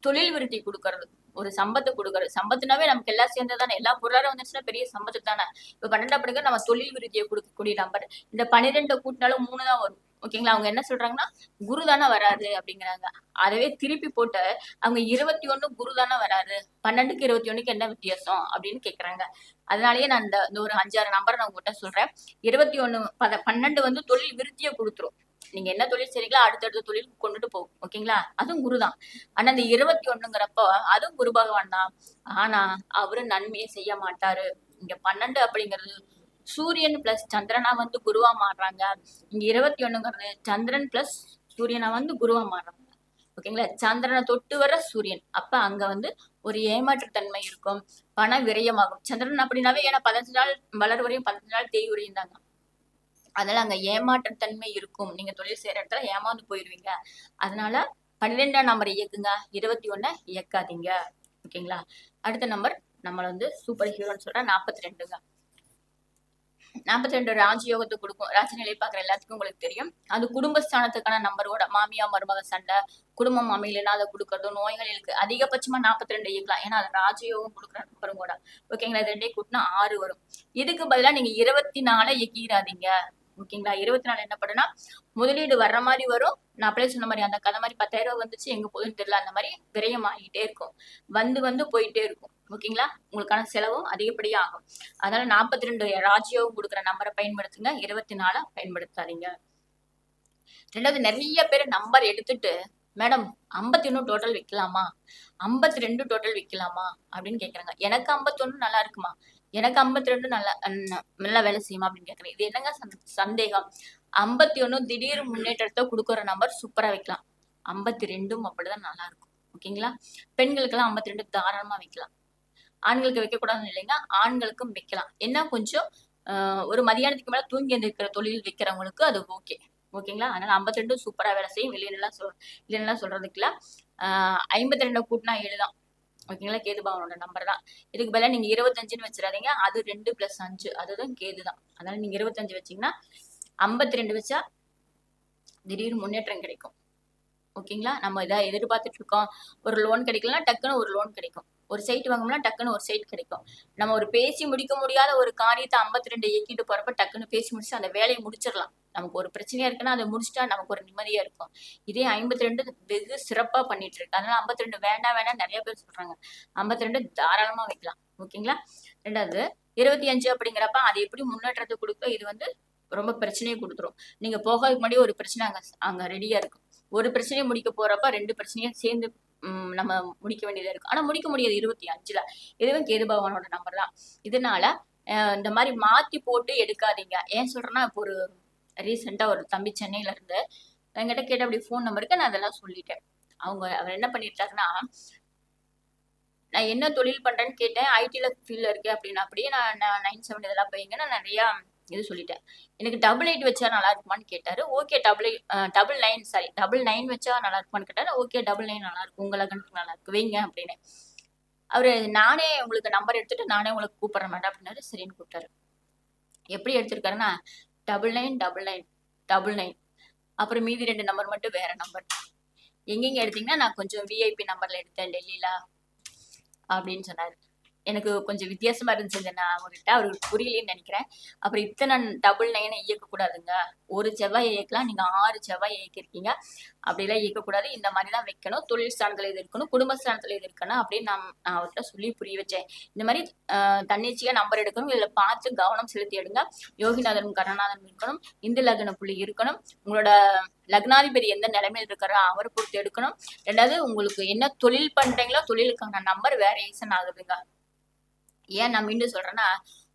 தொழில் விருத்தி கொடுக்கறது, ஒரு சம்பத்தை கொடுக்கறது. சம்பத்துனாவே நமக்கு எல்லாம் சேர்ந்ததானே, எல்லா பொருளாதாரம் வந்துச்சுன்னா பெரிய சம்பத்து தானே. இப்ப 12 அப்படிங்கிற நம்ம தொழில் விருத்தியை கொடுக்கக்கூடிய நம்பர். இந்த 12 கூட்டினாலும் 3 தான் வரும். ஓகேங்களா? அவங்க என்ன சொல்றாங்கன்னா, குரு தானே வராது அப்படிங்கிறாங்க. அதவே திருப்பி போட்டு அவங்க 21 குரு தானே வராது, 12க்கு 21க்கு என்ன வித்தியாசம் அப்படின்னு கேக்குறாங்க. அதனாலயே நான் இந்த ஒரு 5-6 நம்பரை நான் உங்ககிட்ட சொல்றேன். 21 12 வந்து தொழில் விருத்தியை கொடுத்துரும். நீங்க என்ன தொழில் செய்றீங்களோ அடுத்தடுத்த தொழில் கொண்டுட்டு போகும். ஓகேங்களா? அதுவும் குருதான். ஆனா இந்த 21ங்கிறப்போ அதுவும் குரு பகவான் தான், ஆனா அவரு நன்மையை செய்ய மாட்டாரு. இங்க 12 அப்படிங்கிறது சூரியன் பிளஸ் சந்திரனா வந்து குருவா மாறுறாங்க. இங்க 21ங்கிறது சந்திரன் பிளஸ் சூரியனா வந்து குருவா மாறுறாங்க. ஓகேங்களா. சந்திரனை தொட்டு வர சூரியன், அப்ப அங்க வந்து ஒரு ஏமாற்றுத்தன்மை இருக்கும், பண விரயமாகும். சந்திரன் அப்படின்னாவே ஏன்னா 15 நாள் வளர்வரையும் 15 நாள் தேய்வரையும் தாங்க. அதனால அங்க ஏமாற்றுத்தன்மை இருக்கும். நீங்க தொழில் செய்யற இடத்துல ஏமாந்து போயிருவீங்க. அதனால 12ஆம் நம்பரை இயக்குங்க, 21 இயக்காதீங்க. ஓகேங்களா. அடுத்த நம்பர் நம்மள வந்து சூப்பர் ஹீரோன்னு சொல்ற 42ங்க. 42 ராஜயோகத்தை கொடுக்கும். ராஜநிலை பாக்குற எல்லாத்துக்கும் உங்களுக்கு தெரியும். அது குடும்பஸ்தானத்துக்கான நம்பரோட மாமியா மருமக சண்டை, குடும்பம் அமையலைன்னா அதை கொடுக்கறதோ, நோய்களுக்கு அதிகபட்சமா 42 இயக்கலாம். ஏன்னா அது ராஜயோகம் கொடுக்குற நம்பரும் கூட. ஓகேங்களா. இது 2 கூட்டினா 6 வரும். இதுக்கு பதிலா நீங்க 24 இயக்கிடாதீங்க. ஓகேங்களா. 24 என்ன பண்ணுனா முதலீடு வர்ற மாதிரி வரும். நான் அப்படியே சொன்ன மாதிரி அந்த கதை மாதிரி 10,000 ரூபாய் வந்துச்சு எங்க போகுதுன்னு தெரியல, அந்த மாதிரி விரயம் ஆகிட்டே இருக்கும், வந்து போயிட்டே இருக்கும். ஓகேங்களா. உங்களுக்கான செலவும் அதிகப்படியா ஆகும். அதனால 42 ராஜ்யோகம் கொடுக்குற நம்பரை பயன்படுத்துங்க, 24 பயன்படுத்தாதீங்க. ரெண்டாவது, நிறைய பேர் நம்பர் எடுத்துட்டு மேடம் 51 டோட்டல் வைக்கலாமா, 52 டோட்டல் வைக்கலாமா அப்படின்னு கேக்குறாங்க. எனக்கு 51 நல்லா இருக்குமா, எனக்கு 52 நல்லா வேலை செய்யுமா அப்படின்னு கேக்குறேன். இது என்னங்க சந்தேகம்? 51 திடீர் முன்னேற்றத்தை கொடுக்குற நம்பர் சூப்பரா வைக்கலாம், 52ம் அப்படிதான் நல்லா இருக்கும். ஓகேங்களா. பெண்களுக்கு எல்லாம் 52 தாராளமா வைக்கலாம். ஆண்களுக்கு வைக்கக்கூடாதுன்னு இல்லைங்க, ஆண்களுக்கும் வைக்கலாம். என்ன கொஞ்சம் ஒரு மதியானத்துக்கு மேல தூங்கி எந்திருக்கிற தொழில் வைக்கிறவங்களுக்கு அது ஓகே. ஓகேங்களா. அதனால 52 சூப்பரா வேலை செய்யும். இல்லைன்னா சொல்றதுக்குல 52 கூட்டினா 7 தான். ஓகேங்களா. கேது பகவானோட நம்பர் தான். இதுக்கு பதிலா நீங்க 25ன்னு வச்சிடாதீங்க, அது 2 + 5 அதுதான் கேது தான். அதனால நீங்க 25 வச்சீங்கன்னா 52 வச்சா திடீர் முன்னேற்றம் கிடைக்கும். ஓகேங்களா. நம்ம இதை எதிர்பார்த்துட்டு இருக்கோம், ஒரு லோன் கிடைக்கலன்னா டக்குன்னு ஒரு லோன் கிடைக்கும், ஒரு சைட் வாங்கணும்னா டக்குன்னு ஒரு சைட் கிடைக்கும். நம்ம ஒரு பேசி முடிக்க முடியாத ஒரு காரியத்தை 52 இயக்கிட்டு போறப்ப டக்குன்னு பேசி முடிச்சு அந்த வேலையை முடிச்சிடலாம். நமக்கு ஒரு பிரச்சனையா இருக்குன்னா அதை முடிச்சுட்டா நமக்கு ஒரு நிம்மதியா இருக்கும். இதே 52 வெகு சிறப்பா பண்ணிட்டு இருக்கு. அதனால 52 வேண்டாம் நிறைய பேர் சொல்றாங்க. 52 தாராளமா வைக்கலாம். ஓகேங்களா. ரெண்டாவது, 25 அப்படிங்கிறப்ப அது எப்படி முன்னேற்றத்தை கொடுக்கும், இது வந்து ரொம்ப பிரச்சனையை கொடுத்துரும். நீங்க போகிறதுக்கு முன்னாடி ஒரு பிரச்சனை அங்க ரெடியா இருக்கும். ஒரு பிரச்சனையை முடிக்க போறப்ப 2 பிரச்சனையும் சேர்ந்து நம்ம முடிக்க வேண்டியதா இருக்கும். ஆனா முடிக்க முடியாது 25ல. இதுவும் கேது பகவானோட நம்பர் தான். இதனால இந்த மாதிரி மாத்தி போட்டு எடுக்காதீங்க. ஏன் சொல்றேன்னா, இப்போ ஒரு ரீசெண்டா ஒரு தம்பி சென்னையில இருந்து என்கிட்ட கேட்ட அப்படி போன் நம்பருக்கு நான் அதெல்லாம் சொல்லிட்டேன். அவர் என்ன பண்ணிட்டாருன்னா, நான் என்ன தொழில் பண்றேன்னு கேட்டேன். ஐடில ஃபீல்ட்ல இருக்கேன் அப்படின்னா, அப்படியே நான் 97 இதெல்லாம் போயிங்க நான் நிறைய இது சொல்லிட்டேன். எனக்கு 88 வச்சா நல்லா இருக்குமான்னு கேட்டாரு. ஓகே, 99 வச்சா நல்லா இருக்குமான்னு கேட்டாரு. ஓகே, 99 நல்லா இருக்கும், உங்க லக்னத்துக்கு நல்லா இருக்கு, வைங்க அப்படின்னு. அவரு நானே உங்களுக்கு நம்பர் எடுத்துட்டு நானே உங்களுக்கு கூப்பிடுறேன் மேடம் அப்படின்னாரு. சரின்னு கூப்பிட்டாரு. எப்படி எடுத்திருக்காருன்னா 999999, அப்புறம் மீதி 2 நம்பர் மட்டும் வேற நம்பர். எங்கெங்க எடுத்தீங்கன்னா, நான் கொஞ்சம் விஐபி நம்பர்ல எடுத்தேன் டெல்லியில அப்படின்னு சொன்னாரு. எனக்கு கொஞ்சம் வித்தியாசமா இருந்துச்சு. நான் அவர்கிட்ட அவருக்கு புரியலன்னு நினைக்கிறேன். அப்புறம் இத்தனை 99 இயக்கக்கூடாதுங்க, ஒரு செவ்வாய் இயக்கலாம், நீங்க 6 செவ்வாய் இயக்கிருக்கீங்க, அப்படிலாம் இயக்கக்கூடாது, இந்த மாதிரிதான் வைக்கணும், தொழில் ஸ்தானத்துல இது இருக்கணும், குடும்ப ஸ்தானத்துல இது இருக்கணும் அப்படின்னு நான் அவர்கிட்ட சொல்லி புரிய வச்சேன். இந்த மாதிரி தன்னிச்சையா நம்பர் எடுக்கணும், இதுல பார்த்து கவனம் செலுத்தி எடுங்க. யோகிநாதனும் கரணநாதனும் இருக்கணும், இந்து லக்ன புள்ளி இருக்கணும், உங்களோட லக்னாதிபதி எந்த நிலைமையில் இருக்காரோ அவரை பொறுத்து எடுக்கணும். ரெண்டாவது, உங்களுக்கு என்ன தொழில் பண்றீங்களோ தொழிலுக்கான நம்பர் வேரியேஷன் ஆகுதுங்க. ஏன் நான் மீண்டும் சொல்றேன்னா,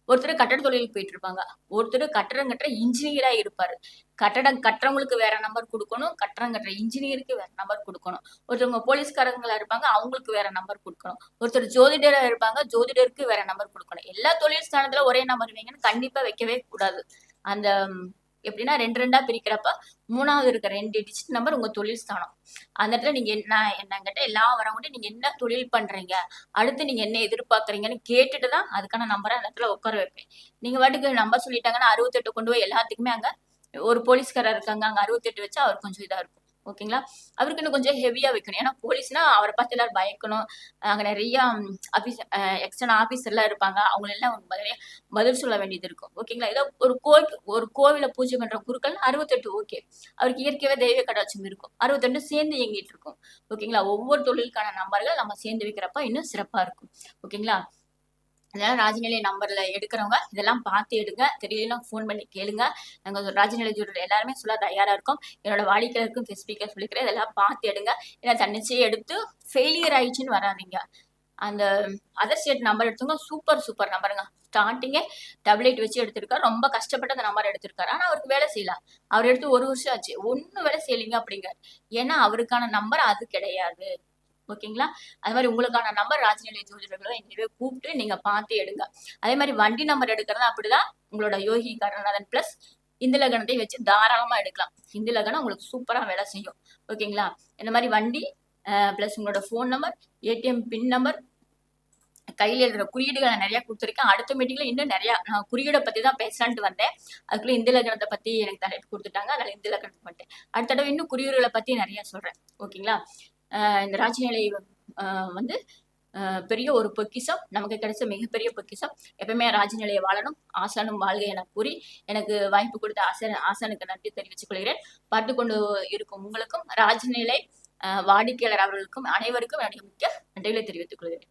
ஒருத்தர் கட்டட தொழிலுக்கு போயிட்டு இருப்பாங்க, ஒருத்தர் கட்டடம் கட்டுற இன்ஜினியரா இருப்பாரு. கட்டடம் கட்டுறவங்களுக்கு வேற நம்பர் கொடுக்கணும், கட்டடம் கட்டுற இன்ஜினியருக்கு வேற நம்பர் கொடுக்கணும். ஒருத்தவங்க போலீஸ்காரங்களா இருப்பாங்க, அவங்களுக்கு வேற நம்பர் கொடுக்கணும். ஒருத்தர் ஜோதிடரா இருப்பாங்க, ஜோதிடருக்கு வேற நம்பர் கொடுக்கணும். எல்லா தொழில் ஸ்தானத்துல ஒரே நம்பர் வைங்கன்னு கண்டிப்பா வைக்கவே கூடாது. அந்த எப்படின்னா 2 பிரிக்கிறப்ப 3வது இருக்க 2 டிஜிட் நம்பர் உங்க தொழில் ஸ்தானம். அந்த இடத்துல நீங்க என்னங்கிட்ட எல்லாம் வரவங்க நீங்க என்ன தொழில் பண்றீங்க, அடுத்து நீங்க என்ன எதிர்பார்க்கறீங்கன்னு கேட்டுட்டுதான் அதுக்கான நம்பரை அந்த இடத்துல உட்கார வைப்பேன். நீங்க வாட்டுக்கு நம்பர் சொல்லிட்டாங்கன்னா 68 கொண்டு போய் எல்லாத்துக்குமே அங்க ஒரு போலீஸ்காரர் இருக்காங்க, அங்க 68 வச்சா அவர் கொஞ்சம் இதா இருக்கும். ஓகேங்களா. அவருக்கு இன்னும் கொஞ்சம் ஹெவியா வைக்கணும். ஏன்னா போலீஸ்னா அவரை பார்த்து எல்லாரும் பயக்கணும். அங்க நிறைய எக்ஸ்டர்னல் ஆபீசர் எல்லாம் இருப்பாங்க, அவங்க எல்லாம் பதில் சொல்ல வேண்டியது இருக்கும். ஓகேங்களா. ஏதோ ஒரு கோவில பூஜை பண்ற குருக்கள் 68 ஓகே, அவருக்கு இயற்கையாவே தெய்வ கடாட்சம் இருக்கும், 68 சேர்ந்து இயங்கிட்டு இருக்கும். ஓகேங்களா. ஒவ்வொரு தொழிலுக்கான நம்பர்கள் நம்ம சேர்ந்து வைக்கிறப்ப இன்னும் சிறப்பா இருக்கும். ஓகேங்களா. அதனால ராஜநிலை நம்பர்ல எடுக்கிறவங்க இதெல்லாம் பார்த்து எடுங்க. தெரியலாம் போன் பண்ணி கேளுங்க. நாங்க ராஜநிலை ஜோதிடர் எல்லாருமே சொல்ல தயாரா இருக்கோம். என்னோட வாடிக்கையாளருக்கும் ஸ்பெசிஃபிக்கா சொல்லிக்கிறேன், இதெல்லாம் பார்த்து எடுங்க. ஏன்னா தன்னிச்சையை எடுத்து ஃபெயிலியர் ஆயிடுச்சுன்னு வராதீங்க. அந்த அதர் ஸ்டேட் நம்பர் எடுத்தவங்க சூப்பர் நம்பருங்க. ஸ்டார்டிங்கே டபுள் வச்சு எடுத்திருக்காரு. ரொம்ப கஷ்டப்பட்டு அந்த நம்பர் எடுத்திருக்காரு. ஆனா அவருக்கு வேலை செய்யல. அவர் எடுத்து 1 வருஷம் ஆச்சு. ஒண்ணும் வேலை செய்யலைங்க அப்படிங்க. ஏன்னா அவருக்கான நம்பர் அது கிடையாது. ஓகேங்களா? அது மாதிரி உங்களுக்கான நம்பர் ராஜநிலை ஜோதிடர்களை இனிமே கூப்பிட்டு நீங்க பார்த்து எடுங்க. அதே மாதிரி வண்டி நம்பர் எடுக்கிறது அப்படிதான். உங்களோட யோகி கருணாநாதன் பிளஸ் இந்து லக்னத்தை வச்சு தாராளமா எடுக்கலாம். இந்து லக்னம் உங்களுக்கு சூப்பரா வேலை செய்யும். ஓகேங்களா? இந்த மாதிரி வண்டி பிளஸ் உங்களோட ஃபோன் நம்பர், ஏடிஎம் பின் நம்பர், கையில் எழுதுற குறியீடுகளை நிறைய கொடுத்துருக்கேன். அடுத்த மீட்டிங்ல இன்னும் நிறைய நான் குறியீடை பத்தி தான் பேசலான்ட்டு வந்தேன். அதுக்குள்ள இந்து லக்னத்தை பத்தி எனக்கு தலைப்பு கொடுத்துட்டாங்க. அதனால இந்து லக்னத்தை பண்ணிட்டேன். அடுத்த தடவை இன்னும் குறியீடுகளை பத்தி நிறைய சொல்றேன். ஓகேங்களா? இந்த ராஜநிலை வந்து பெரிய ஒரு பொக்கிஷம், நமக்கு கிடைச்ச மிகப்பெரிய பொக்கிஷம். எப்பவுமே ராஜநிலையை வாழணும், ஆசானும் வாழ்க என கூறி எனக்கு வாய்ப்பு கொடுத்த ஆசானுக்கு நன்றி தெரிவித்துக் கொள்கிறேன். பார்த்து கொண்டு இருக்கும் உங்களுக்கும் ராஜநிலை வாடிக்கையாளர் அவர்களுக்கும் அனைவருக்கும் என்னுடைய முக்கிய நன்றிகளை தெரிவித்துக் கொள்கிறேன்.